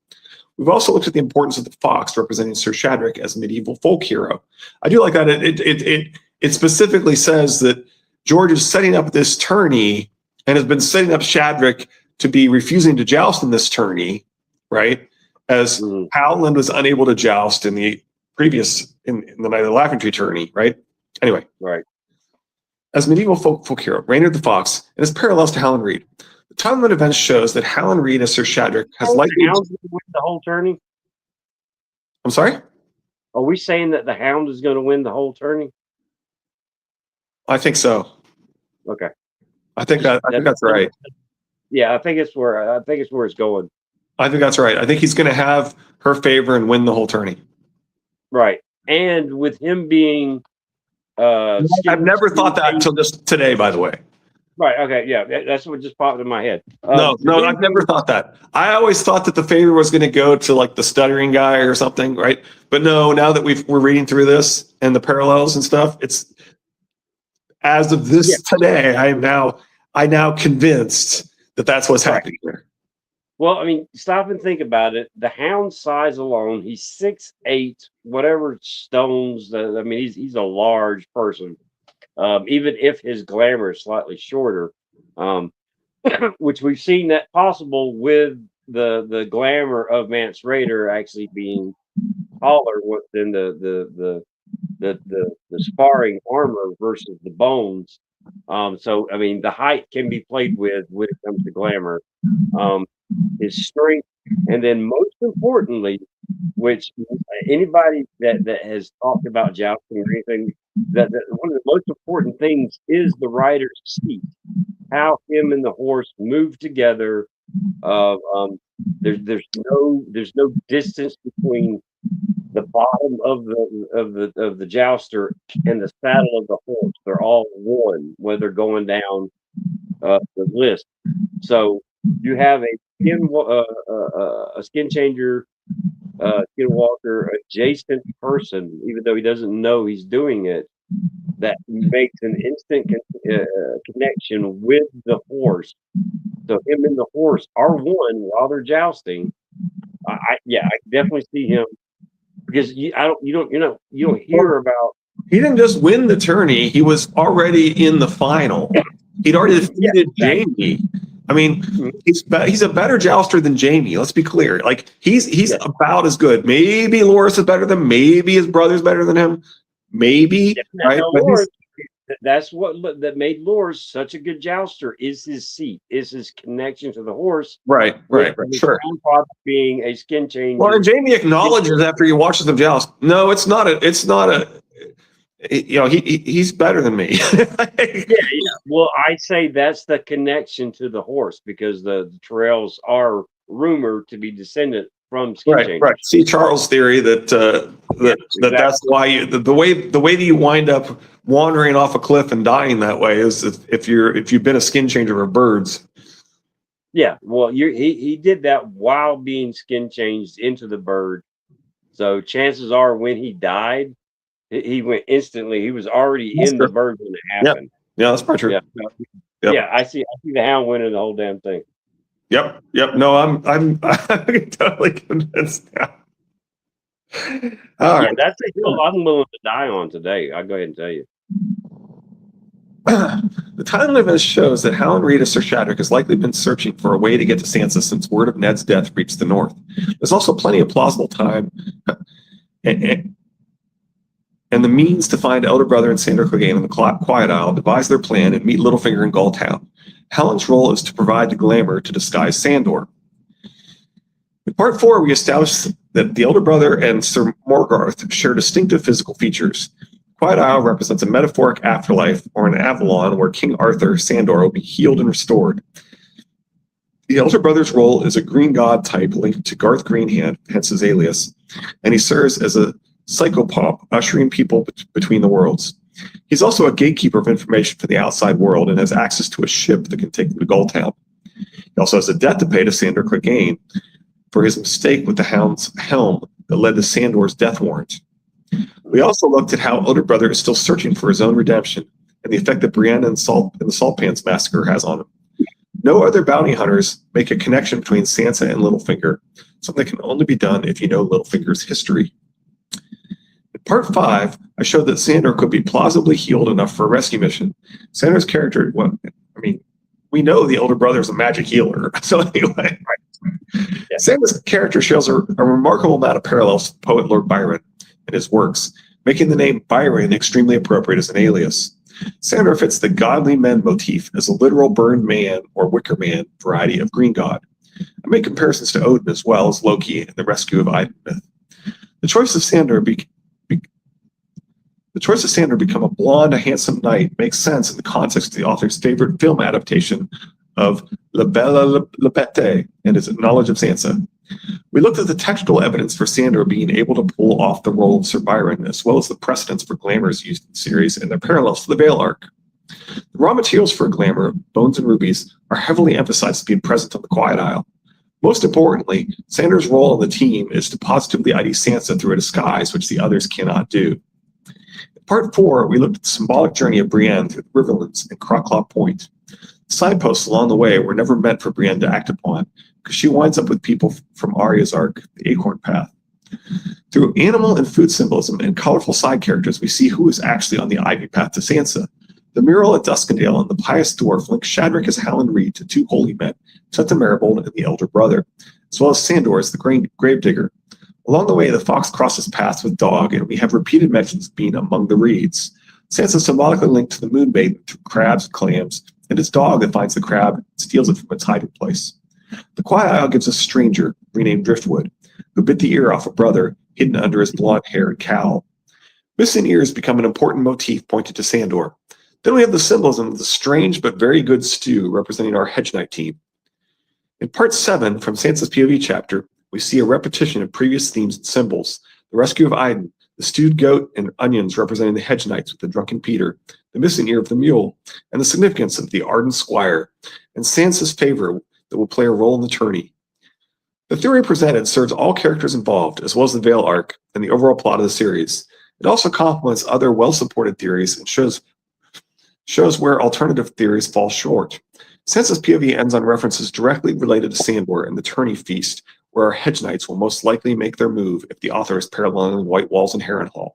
We've also looked at the importance of the fox representing Sir Shadrach as a medieval folk hero. I do like that it specifically says that George is setting up this tourney and has been setting up Shadrach to be refusing to joust in this tourney, right? As Howland was unable to joust in the previous in the Night of the Laughing Tree tourney, right? Anyway, right. As medieval folk hero, Reynard the Fox, and his parallels to Howland Reed. The timeline events shows that Howland Reed as Sir Shadrach has likely win the whole tourney. I'm sorry? Are we saying that the Hound is going to win the whole tourney? I think so. Okay. I think that's right. Yeah, I think it's where it's going. I think that's right. I think he's going to have her favor and win the whole tourney. Right. And with him being I've never thought that until just today, by the way. Right. Okay. Yeah. That's what just popped in my head. No, I've never thought that. I always thought that the favor was going to go to like the stuttering guy or something, right? But no, now that we're reading through this and the parallels and stuff, it's as of this today, I now convinced that that's what's happening here. Well, I mean, stop and think about it. The Hound size alone, he's 6'8", whatever stones. I mean, he's a large person. Even if his glamour is slightly shorter, which we've seen that possible with the glamour of Mance Rayder actually being taller than the sparring armor versus the bones. So I mean, the height can be played with when it comes to glamour. Um, his strength, and then most importantly, which anybody that has talked about jousting or anything, that one of the most important things is the rider's seat. How him and the horse move together. There's no distance between the bottom of the jouster and the saddle of the horse. They're all one when they're going down the list. So you have a skin changer, skinwalker adjacent person, even though he doesn't know he's doing it, that makes an instant connection with the horse. So him and the horse are one while they're jousting. I definitely see him because you don't hear about. He didn't just win the tourney; he was already in the final. He'd already defeated Jamie. I mean, he's a better jouster than Jamie. Let's be clear. Like he's about as good. Maybe Loris is better than. Maybe his brother's better than him. Maybe right. Loris, that's what that made Loris such a good jouster. Is his seat? Is his connection to the horse? Right. Sure. Being a skin changer. Well, and Jamie acknowledges after he watches them joust. No, it's not a. He's better than me. Well, I say that's the connection to the horse because the Terrells are rumored to be descendant from skin changers. Right. See Charles' theory that that's why the way that you wind up wandering off a cliff and dying that way is if you've been a skin changer of birds. Yeah, well, he did that while being skin changed into the bird. So chances are when he died, he went instantly. He was already in the bird when it happened. Yeah, that's probably true. Yeah, I see the hound winning the whole damn thing. Yep. No, I'm totally convinced now. All right. That's a hill I'm willing to die on today. I'll go ahead and tell you. The timeline of this shows that Hal and Rita Sir Shadrick has likely been searching for a way to get to Sansa since word of Ned's death reached the north. There's also plenty of plausible time and the means to find Elder Brother and Sandor Clegane in the Quiet Isle, devise their plan, and meet Littlefinger in Gulltown. Helen's role is to provide the glamour to disguise Sandor. In part 4, we established that the Elder Brother and Sir Morgarth share distinctive physical features. Quiet Isle represents a metaphoric afterlife or an Avalon where King Arthur Sandor will be healed and restored. The Elder Brother's role is a green god type linked to Garth Greenhand, hence his alias, and he serves as a psychopomp, ushering people between the worlds. He's also a gatekeeper of information for the outside world and has access to a ship that can take them to Gulltown. He also has a debt to pay to Sandor Clegane for his mistake with the Hound's helm that led to Sandor's death warrant. We also looked at how Elder Brother is still searching for his own redemption and the effect that Brienne and the Salt Pans massacre has on him. No other bounty hunters make a connection between Sansa and Littlefinger, something that can only be done if you know Littlefinger's history. In part 5, I showed that Sandor could be plausibly healed enough for a rescue mission. Sandor's character, we know the Elder Brother is a magic healer. So anyway, Sandor's character shows a remarkable amount of parallels to the poet Lord Byron and his works, making the name Byron extremely appropriate as an alias. Sandor fits the godly men motif as a literal burned man or wicker man variety of green god. I made comparisons to Odin as well as Loki and the rescue of Idun myth. The choice of Sandor become a blonde, handsome knight makes sense in the context of the author's favorite film adaptation of La Belle La Bête and his knowledge of Sansa. We looked at the textual evidence for Sandor being able to pull off the role of Sir Byron, as well as the precedents for glamours used in the series and their parallels to the Vale arc. The raw materials for glamour, bones and rubies, are heavily emphasized as being present on the Quiet Isle. Most importantly, Sandor's role on the team is to positively ID Sansa through a disguise, which the others cannot do. In part 4, we looked at the symbolic journey of Brienne through the Riverlands and Croclaw Point. Signposts along the way were never meant for Brienne to act upon, because she winds up with people from Arya's arc, the Acorn Path. Through animal and food symbolism and colorful side characters, we see who is actually on the Ivy Path to Sansa. The mural at Duskendale and the pious dwarf link Shadrick as Hal and Reed to two holy men, Seth Maribald and the Elder Brother, as well as Sandor as the gravedigger. Along the way, the fox crosses paths with Dog, and we have repeated mentions of being among the reeds. Sansa is symbolically linked to the moon maiden through crabs and clams, and his dog that finds the crab and steals it from its hiding place. The Quiet Isle gives us a stranger, renamed Driftwood, who bit the ear off a brother hidden under his blonde hair and cowl. Missing ears become an important motif pointed to Sandor. Then we have the symbolism of the strange but very good stew representing our Hedge Knight team. In part 7, from Sansa's POV chapter, we see a repetition of previous themes and symbols: the rescue of Iden, the stewed goat and onions representing the Hedge Knights with the drunken Peter, the missing ear of the mule, and the significance of the ardent squire, and Sansa's favor that will play a role in the tourney. The theory presented serves all characters involved, as well as the Vale arc and the overall plot of the series. It also complements other well-supported theories and shows where alternative theories fall short. Sansa's POV ends on references directly related to Sandor and the tourney feast, where our Hedge Knights will most likely make their move if the author is paralleling White Walls and Harrenhal.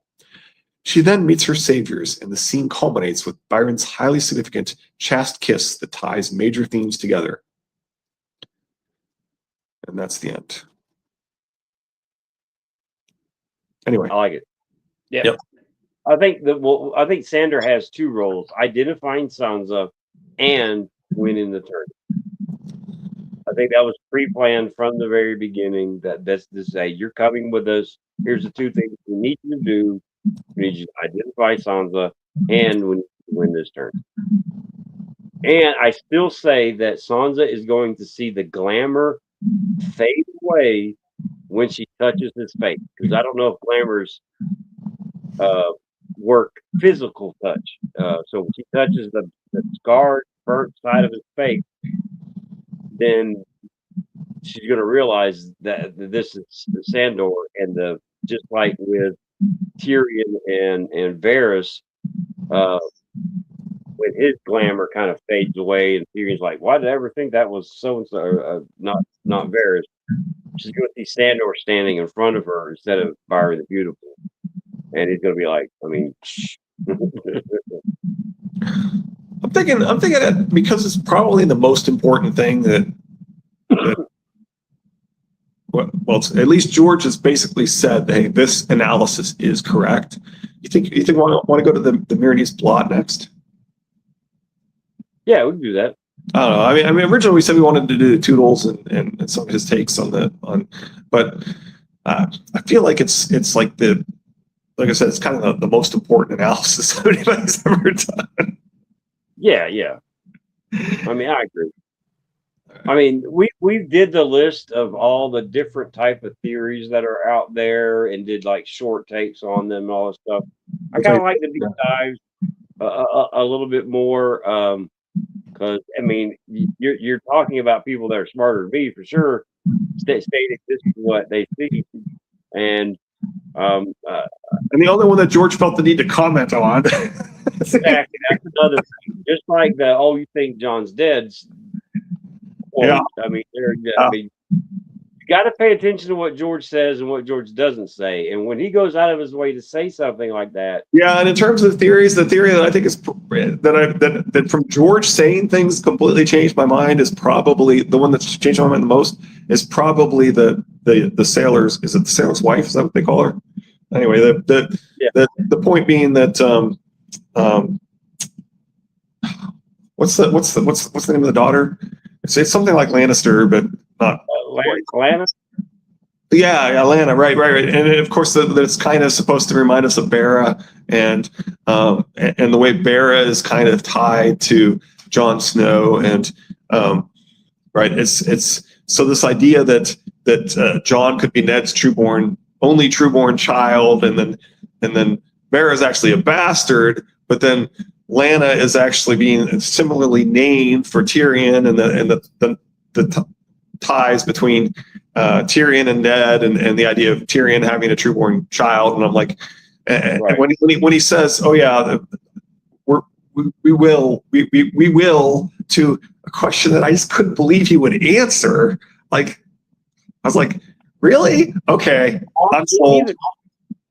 She then meets her saviors, and the scene culminates with Byron's highly significant chaste kiss that ties major themes together. And that's the end. Anyway. I like it. Yeah. Yep. I think Sandor has two roles: identifying Sansa and winning the tourney. I think that was pre-planned from the very beginning. That's to say, you're coming with us. Here's the two things we need you to do. We need you to identify Sansa, and we need you to win this tournament. And I still say that Sansa is going to see the glamour fade away when she touches his face, because I don't know if glamours work physical touch. So when she touches the scarred, burnt side of his face, then she's going to realize that this is Sandor, and just like with Tyrion and Varys, when his glamour kind of fades away, and Tyrion's like, "Why did I ever think that was so and so, not Varys?" She's going to see Sandor standing in front of her instead of Byron the Beautiful, and he's going to be like, I mean. I'm thinking that because it's probably the most important thing that well, at least George has basically said, hey, this analysis is correct. You think we want to go to the Myrni's plot next? Yeah, we can do that. I don't know. I mean, originally we said we wanted to do the Toodles and some of his takes but I feel like it's like like I said, it's kind of the most important analysis anybody's ever done. Yeah. I mean, I agree. I mean, we did the list of all the different type of theories that are out there and did like short takes on them and all this stuff. I kind of like the deep dives a little bit more, because I mean, you're talking about people that are smarter than me for sure, stating this is what they see, and the only one that George felt the need to comment on. Exactly, that's another thing. Just like you think John's dead. Yeah, I mean, you got to pay attention to what George says and what George doesn't say. And when he goes out of his way to say something like that, yeah. And in terms of theories, the theory that I think is that from George saying things completely changed my mind is probably the one that's changed my mind the most. Is probably the sailor's. Is it the sailor's wife? Is that what they call her? Anyway, the point being that what's the name of the daughter? It's something like Lannister, but not Lana. Yeah, Lana, right. And of course, it's kind of supposed to remind us of Bera, and the way Bera is kind of tied to Jon Snow, and right. It's so this idea that Jon could be Ned's only trueborn child, and then Bera is actually a bastard, but then Lana is actually being similarly named for Tyrion, and the ties between Tyrion and Ned, and the idea of Tyrion having a trueborn child. And I'm like, right. And when he says, "Oh yeah, we will," to a question that I just couldn't believe he would answer. Like, I was like, really? Okay, I'm sold.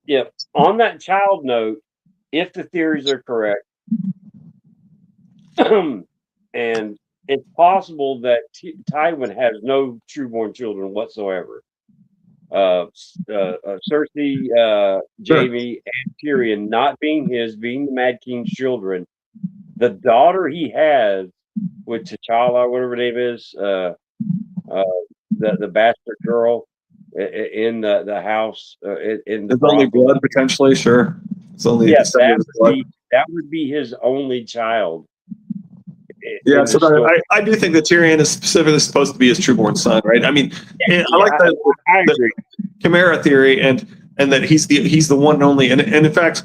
Yeah. On that child note, if the theories are correct, and it's possible that Tywin has no trueborn children whatsoever. Cersei, Jaime, and Tyrion not being being the Mad King's children. The daughter he has with T'Challa, whatever her name is, the bastard girl in the house in the It's only brothel. blood potentially, sure. It's only Yes, descendant of blood. that would be his only child. Yeah, so I do think that Tyrion is specifically supposed to be his trueborn son, right? I mean, I like I agree. Chimera theory, and that he's the one and only, and in fact,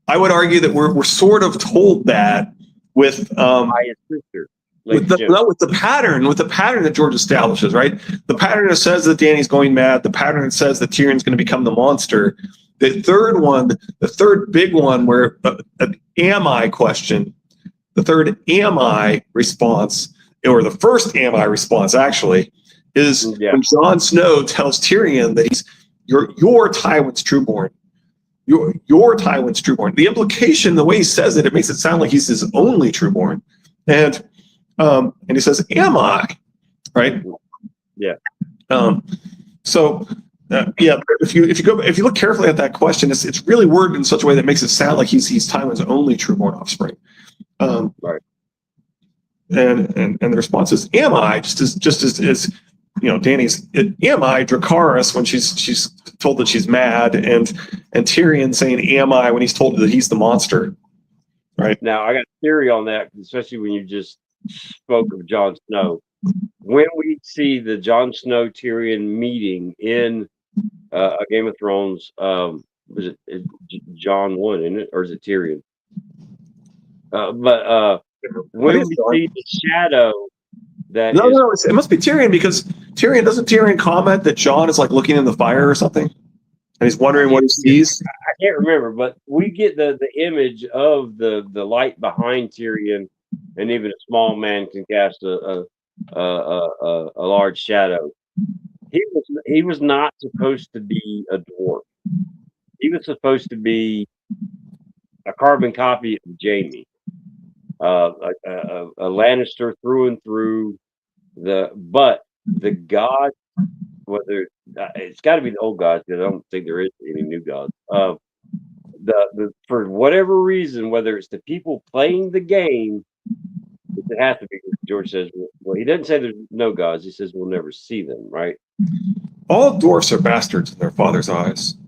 I would argue that we're sort of told that with By his sister. with the pattern that George establishes, right? The pattern that says that Dany's going mad, the pattern that says that Tyrion's going to become the monster. The third one, the third big one, where an am I question, the third am I response, or the first am I response actually, is when Jon Snow tells Tyrion that he's your Tywin's trueborn. Your Tywin's trueborn. The implication, the way he says it, it makes it sound like he's his only trueborn. And he says, "Am I?" Right? Yeah. If you look carefully at that question, it's really worded in such a way that makes it sound like he's Tywin's only trueborn offspring. Right. And the response is, "Am I?" Just as Dany's, "Am I?" Dracarys when she's told that she's mad, and Tyrion saying, "Am I?" when he's told that he's the monster. Right. Now I got a theory on that, especially when you just spoke of Jon Snow. When we see the Jon Snow Tyrion meeting in a Game of Thrones, was it John 1, isn't it, or is it Tyrion? But when we see the shadow that no, it must be Tyrion, because doesn't Tyrion comment that Jon is like looking in the fire or something, and he's wondering what he sees? I can't remember, but we get the image of the light behind Tyrion, and even a small man can cast a large shadow. He was not supposed to be a dwarf. He was supposed to be a carbon copy of Jaime, a Lannister through and through. But the god, whether it's got to be the old gods, because I don't think there is any new gods. For whatever reason, whether it's the people playing the game, it has to be. George says, well, he doesn't say there's no gods. He says we'll never see them, right? All dwarfs are bastards in their father's eyes.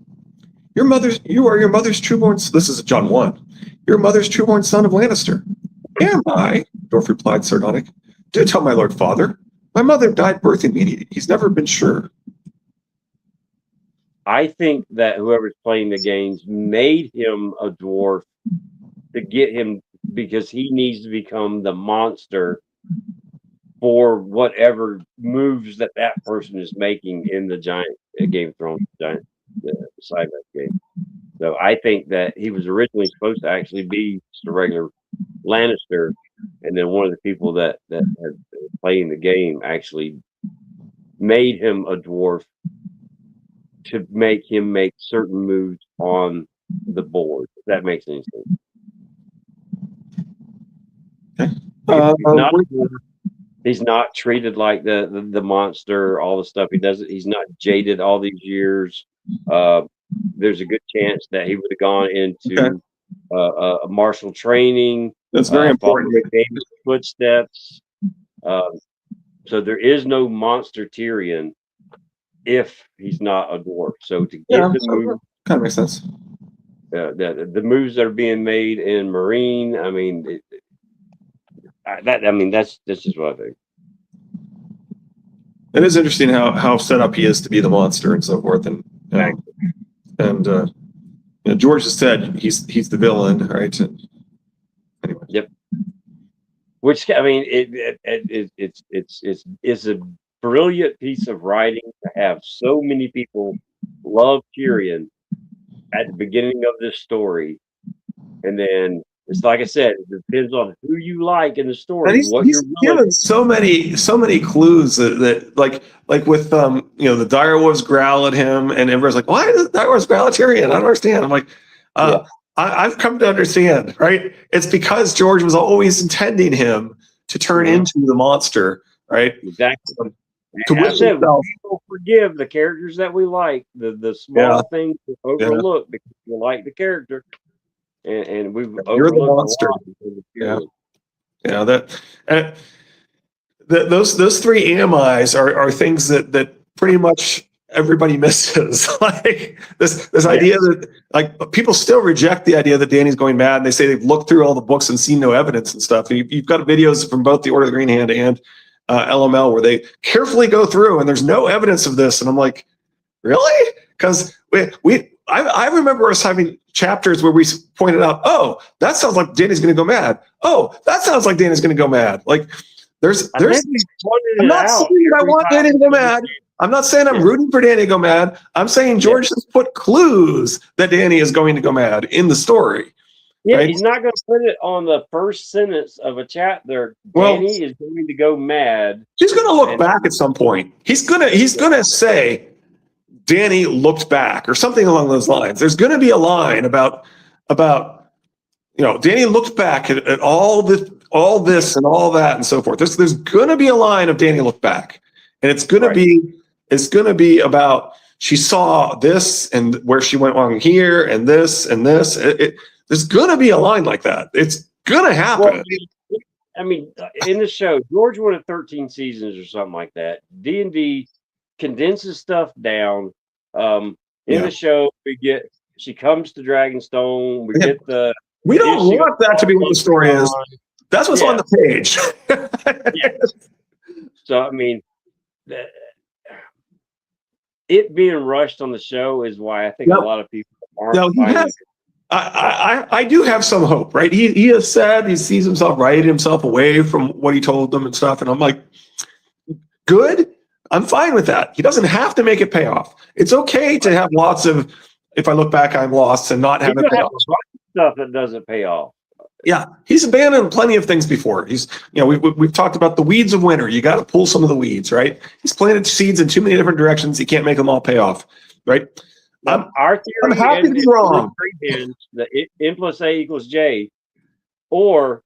You are your mother's trueborn. This is John 1. Your mother's trueborn son of Lannister. Am I? Dwarf replied, sardonic. Do tell my lord father. My mother died birthing me. He's never been sure. I think that whoever's playing the games made him a dwarf to get him, because he needs to become the monster for whatever moves that person is making in the Game of Thrones giant side game. So I think that he was originally supposed to actually be just a regular Lannister, and then one of the people that had playing the game actually made him a dwarf to make him make certain moves on the board. If that makes any sense. He's not treated like the monster, all the stuff he does. He's not jaded all these years. There's a good chance that he would have gone into a martial training. That's very important. David's footsteps. So there is no monster Tyrion if he's not a dwarf. So to get the move, kind of makes sense. The moves that are being made in Marine, I mean, that's just what I think. It is interesting how set up he is to be the monster and so forth, and George has said he's the villain, right? And anyway. Yep. Which, I mean, it's a brilliant piece of writing to have so many people love Tyrion at the beginning of this story, and then it's like I said, it depends on who you like in the story. He's given so many clues that like with the direwolves growl at him, and everyone's like, why does the direwolves growl at Tyrion? I don't understand. I'm like, I've come to understand, right? It's because George was always intending him to turn into the monster, right? Exactly. to And I wish said himself. we will forgive the characters that we like, the small things that overlook because we like the character, and we've You're the overlooked a monster. lot because of Yeah, fear. yeah. Uh, those three AMIs are things that pretty much everybody misses. Like this idea that like people still reject the idea that Danny's going mad, and they say they've looked through all the books and seen no evidence and stuff. You've got videos from both the Order of the Green Hand and LML where they carefully go through, and there's no evidence of this. And I'm like, really? Because I remember us having chapters where we pointed out, oh, that sounds like Danny's going to go mad. Oh, that sounds like Danny's going to go mad. Like there's. I think we pointed I'm it not out saying I every want time Danny to go mad. I'm not saying I'm rooting for Danny to go mad. I'm saying George has put clues that Danny is going to go mad in the story. Yeah, right? he's not going to put it on the first sentence of a chapter. Well, Danny is going to go mad. He's going to look back at some point. He's gonna say, Danny looked back or something along those lines. There's going to be a line about Danny looked back at all this and all that and so forth. There's going to be a line of Danny looked back, and it's going to be about she saw this and where she went wrong here and this and this. There's going to be a line like that. It's going to happen. Well, I mean, in the show, George wanted 13 seasons or something like that. D&D condenses stuff down. In the show, she comes to Dragonstone. We get the. We don't want that to be what the story is. That's what's on the page. So, I mean, it being rushed on the show is why I think a lot of people aren't. I do have some hope, right? He has said he sees himself righting himself away from what he told them and stuff. And I'm like, good. I'm fine with that. He doesn't have to make it pay off. It's okay to have lots of, if I look back, I'm lost and not have it pay off. Stuff that doesn't pay off. Yeah, he's abandoned plenty of things before. We've talked about the weeds of winter. You got to pull some of the weeds, right? He's planted seeds in too many different directions. He can't make them all pay off, right? Our theory, I'm happy to be wrong. That N plus A equals J, or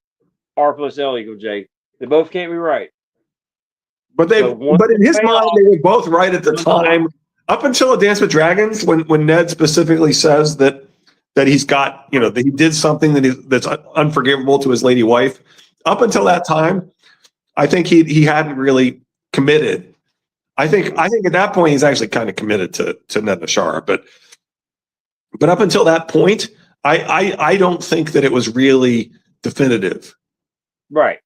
R plus L equals J. They both can't be right. But in his mind, they were both right at the time. Up until A Dance with Dragons, when Ned specifically says that he's got, that he did something that's unforgivable to his lady wife. Up until that time, I think he hadn't really committed. I think at that point he's actually kind of committed to Ned Nashara, but up until that point, I don't think that it was really definitive. Right.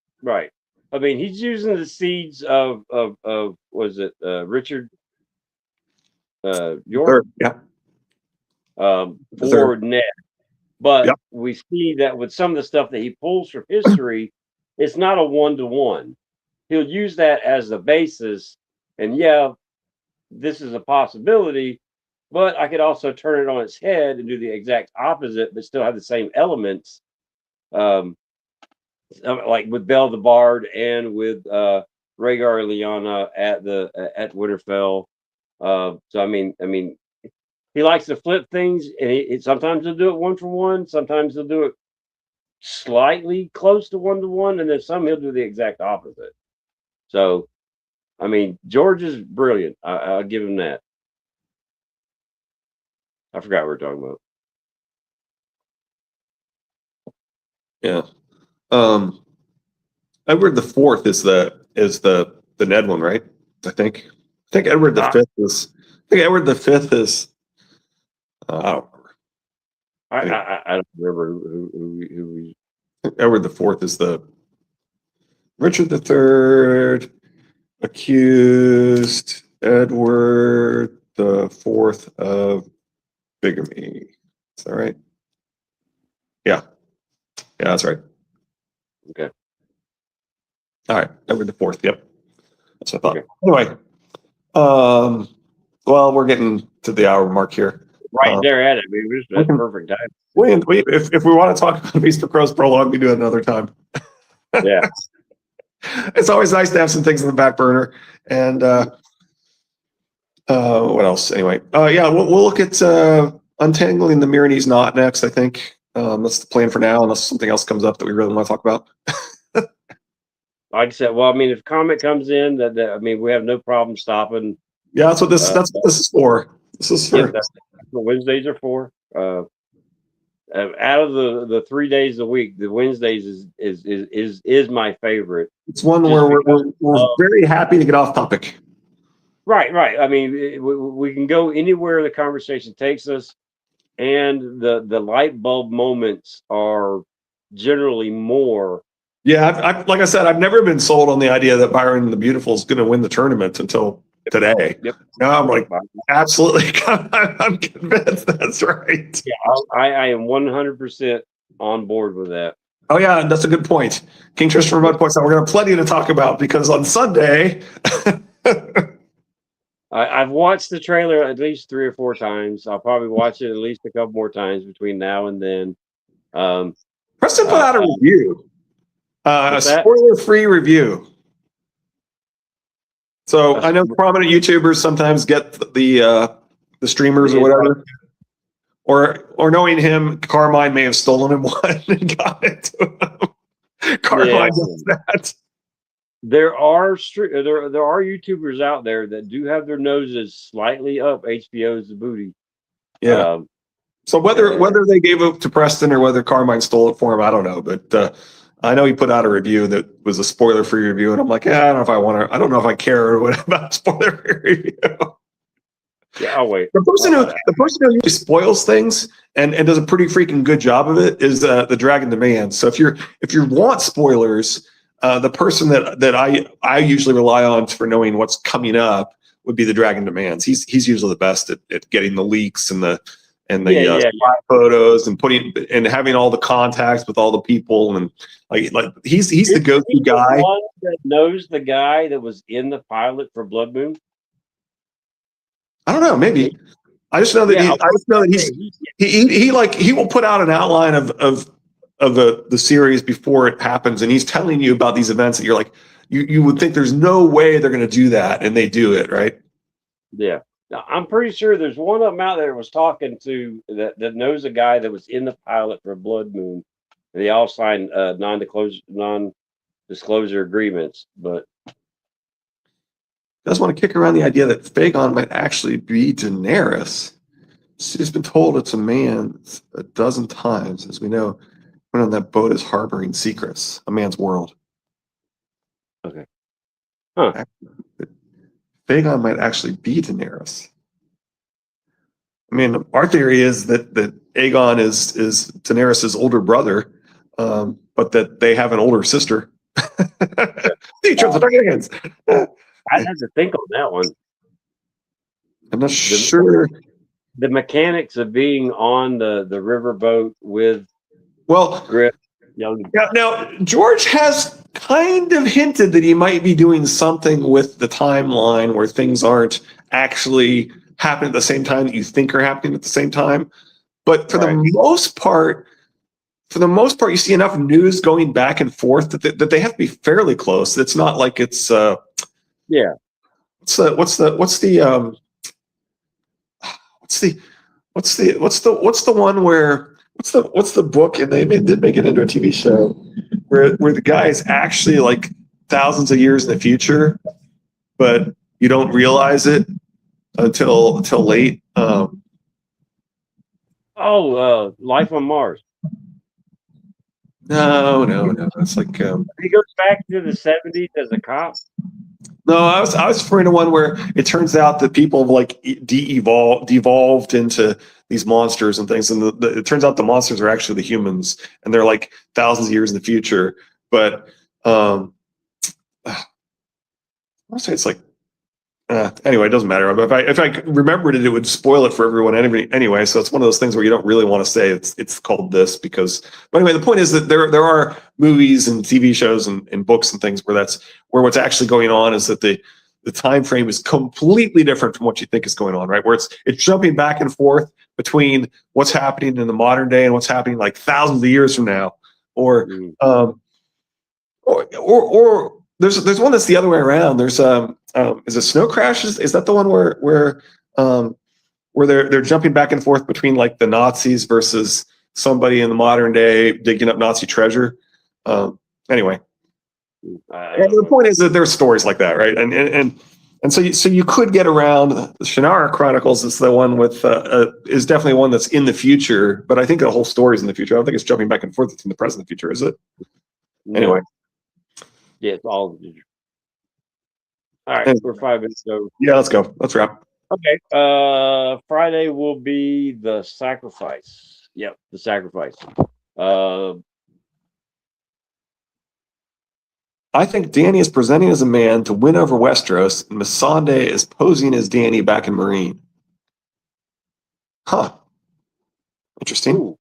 I mean, he's using the seeds of was it Richard York? For Ned. But we see that with some of the stuff that he pulls from history, it's not a one-to-one. He'll use that as the basis, and this is a possibility, but I could also turn it on its head and do the exact opposite, but still have the same elements. Like with Belle the Bard and with Rhaegar and Lyanna at Winterfell. So I mean, he likes to flip things, and sometimes he'll do it one for one. Sometimes he'll do it slightly close to one-to-one, and then some he'll do the exact opposite. So, I mean, George is brilliant. I'll give him that. I forgot what we were talking about. Yeah. Edward the Fourth is the Ned one, right? I think Edward the Fifth is. I think Edward the Fifth is. I don't remember. I don't remember who we. Edward the Fourth is the Richard the Third accused Edward the Fourth of bigamy. Is that right? Yeah, that's right. Okay. All right, Edward the Fourth. Yep, that's what I thought. Okay. Anyway, well, we're getting to the hour mark here. Right there at it. That's perfect time. If we want to talk about Beast of Crow's prologue, we do it another time. Yeah. It's always nice to have some things in the back burner. And what else? Anyway, we'll look at untangling the Myronese knot next, I think. That's the plan for now, unless something else comes up that we really want to talk about. like I said, well, I mean, if comment comes in, I mean, we have no problem stopping. Yeah, that's what this is for. This is for. Yep, that's what Wednesdays are for. Out of the 3 days a week, the Wednesdays is my favorite. It's one Just where because we're very happy to get off topic. Right. I mean, we can go anywhere the conversation takes us, and the light bulb moments are generally more. Yeah, like I said, I've never been sold on the idea that Byron the Beautiful is going to win the tournament until today. Yep. Now I'm like, absolutely, I'm convinced that's right. Yeah, I am 100% on board with that. Oh yeah, that's a good point. King Tristram Mud points out we're going to have plenty to talk about because on Sunday. I've watched the trailer at least 3 or 4 times. I'll probably watch it at least a couple more times between now and then. Preston put out a review, a spoiler-free review. So I know prominent YouTubers sometimes get the streamers or whatever, or knowing him, Carmine may have stolen him one and got it to him. Carmine does that. There are YouTubers out there that do have their noses slightly up HBO's booty. Yeah. So whether they gave it to Preston or whether Carmine stole it for him, I don't know. But I know he put out a review that was a spoiler-free review, and I'm like, yeah, I don't know if I want to. I don't know if I care about spoiler-free review. Yeah, I'll wait. The person who usually spoils things and does a pretty freaking good job of it is the Dragon Demand. So if you want spoilers. The person that I usually rely on for knowing what's coming up would be the Dragon Demands. He's usually the best at getting the leaks and the photos and having all the contacts with all the people and like he's the go-to guy. The one that knows the guy that was in the pilot for Blood Moon. I don't know, maybe. I just know that he will put out an outline of the series before it happens, and he's telling you about these events that you're like, you would think there's no way they're going to do that, and they do it, right? Yeah. Now, I'm pretty sure there's one of them out there was talking to that knows a guy that was in the pilot for Blood Moon. They all signed non-disclosure agreements, but I just want to kick around the idea that Phagon might actually be Daenerys. She's been told it's a man a dozen times, as we know. On that boat is harboring secrets, a man's world. Okay. Huh. Phagon might actually be Daenerys. I mean, our theory is that Aegon is Daenerys' older brother, but that they have an older sister. I had to think on that one. I'm not sure. The mechanics of being on the riverboat with Griff. Now, George has kind of hinted that he might be doing something with the timeline where things aren't actually happening at the same time that you think are happening at the same time. But for the most part, you see enough news going back and forth that they have to be fairly close. It's not like it's What's the one where what's the book, and they did make it into a TV show where the guy is actually like thousands of years in the future, but you don't realize it until late. Life on Mars. No. It's like he goes back to the 70s as a cop. No, I was referring to one where it turns out that people have like devolved into these monsters and things, and it turns out the monsters are actually the humans, and they're like thousands of years in the future. But I want to say it's like anyway, it doesn't matter. If I remembered it, it would spoil it for everyone anyway. So it's one of those things where you don't really want to say it's called this because. But anyway, the point is that there are movies and TV shows and books and things where what's actually going on is that the time frame is completely different from what you think is going on, right? Where it's jumping back and forth between what's happening in the modern day and what's happening like thousands of years from now, or there's one that's the other way around. There's is it Snow Crashes? Is that the one where they're jumping back and forth between like the Nazis versus somebody in the modern day digging up Nazi treasure? Anyway, I And don't the know. point is that there's stories like that, right? And so you could get around the Shannara Chronicles is the one with is definitely one that's in the future, but I think the whole story is in the future. I don't think it's jumping back and forth between the present and future, is it? Anyway, Yeah, it's all the future. All right, anyway, we're 5 minutes over. yeah, let's go. Let's wrap. Okay. Friday will be the sacrifice. Yep, the sacrifice. I think Danny is presenting as a man to win over Westeros, and Missandei is posing as Danny back in Marine. Huh. Interesting. Ooh.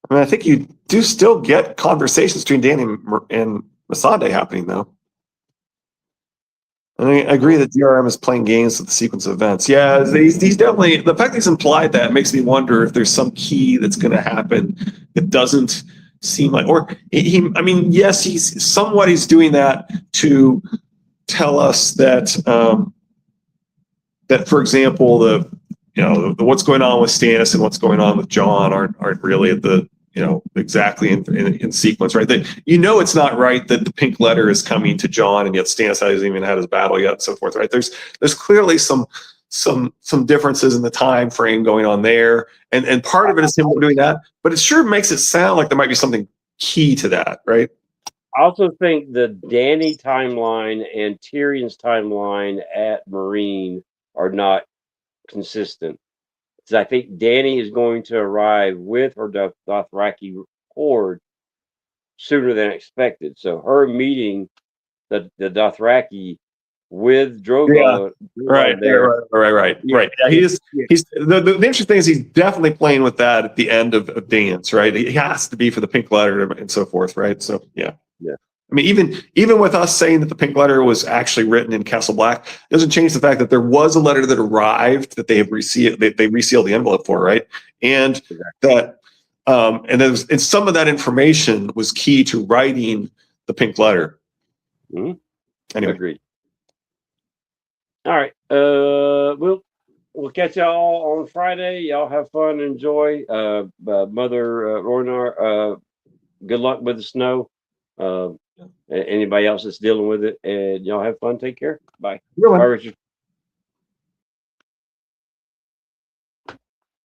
I mean, I think you do still get conversations between Danny and Missandei happening, though. And I agree that DRM is playing games with the sequence of events. Yeah, he's definitely, the fact that he's implied that makes me wonder if there's some key that's going to happen that doesn't seem like, or I mean, yes, he's doing that to tell us that, that for example, what's going on with Stannis and what's going on with Jon aren't really at the, exactly in sequence, right? That it's not right that the pink letter is coming to Jon, and yet Stannis hasn't even had his battle yet, and so forth, right? There's clearly some differences in the time frame going on there, and part of it is him doing that, but it sure makes it sound like there might be something key to that, right? I also think the Danny timeline and Tyrion's timeline at Marine are not consistent. Because I think Danny is going to arrive with her Dothraki horde sooner than expected. So her meeting the Dothraki with Drogon, Right. Yeah, he's the interesting thing is he's definitely playing with that at the end of Dance, right? He has to be for the pink letter and so forth, right? So yeah. I mean, even with us saying that the pink letter was actually written in Castle Black, doesn't change the fact that there was a letter that arrived that they have resealed. They resealed the envelope for, right? And that, and some of that information was key to writing the pink letter. Mm-hmm. Anyway, agreed. All right, we'll catch y'all on Friday. Y'all have fun, enjoy. Mother Rornar, good luck with the snow. Anybody else that's dealing with it, and y'all have fun. Take care. Bye. Bye, Richard.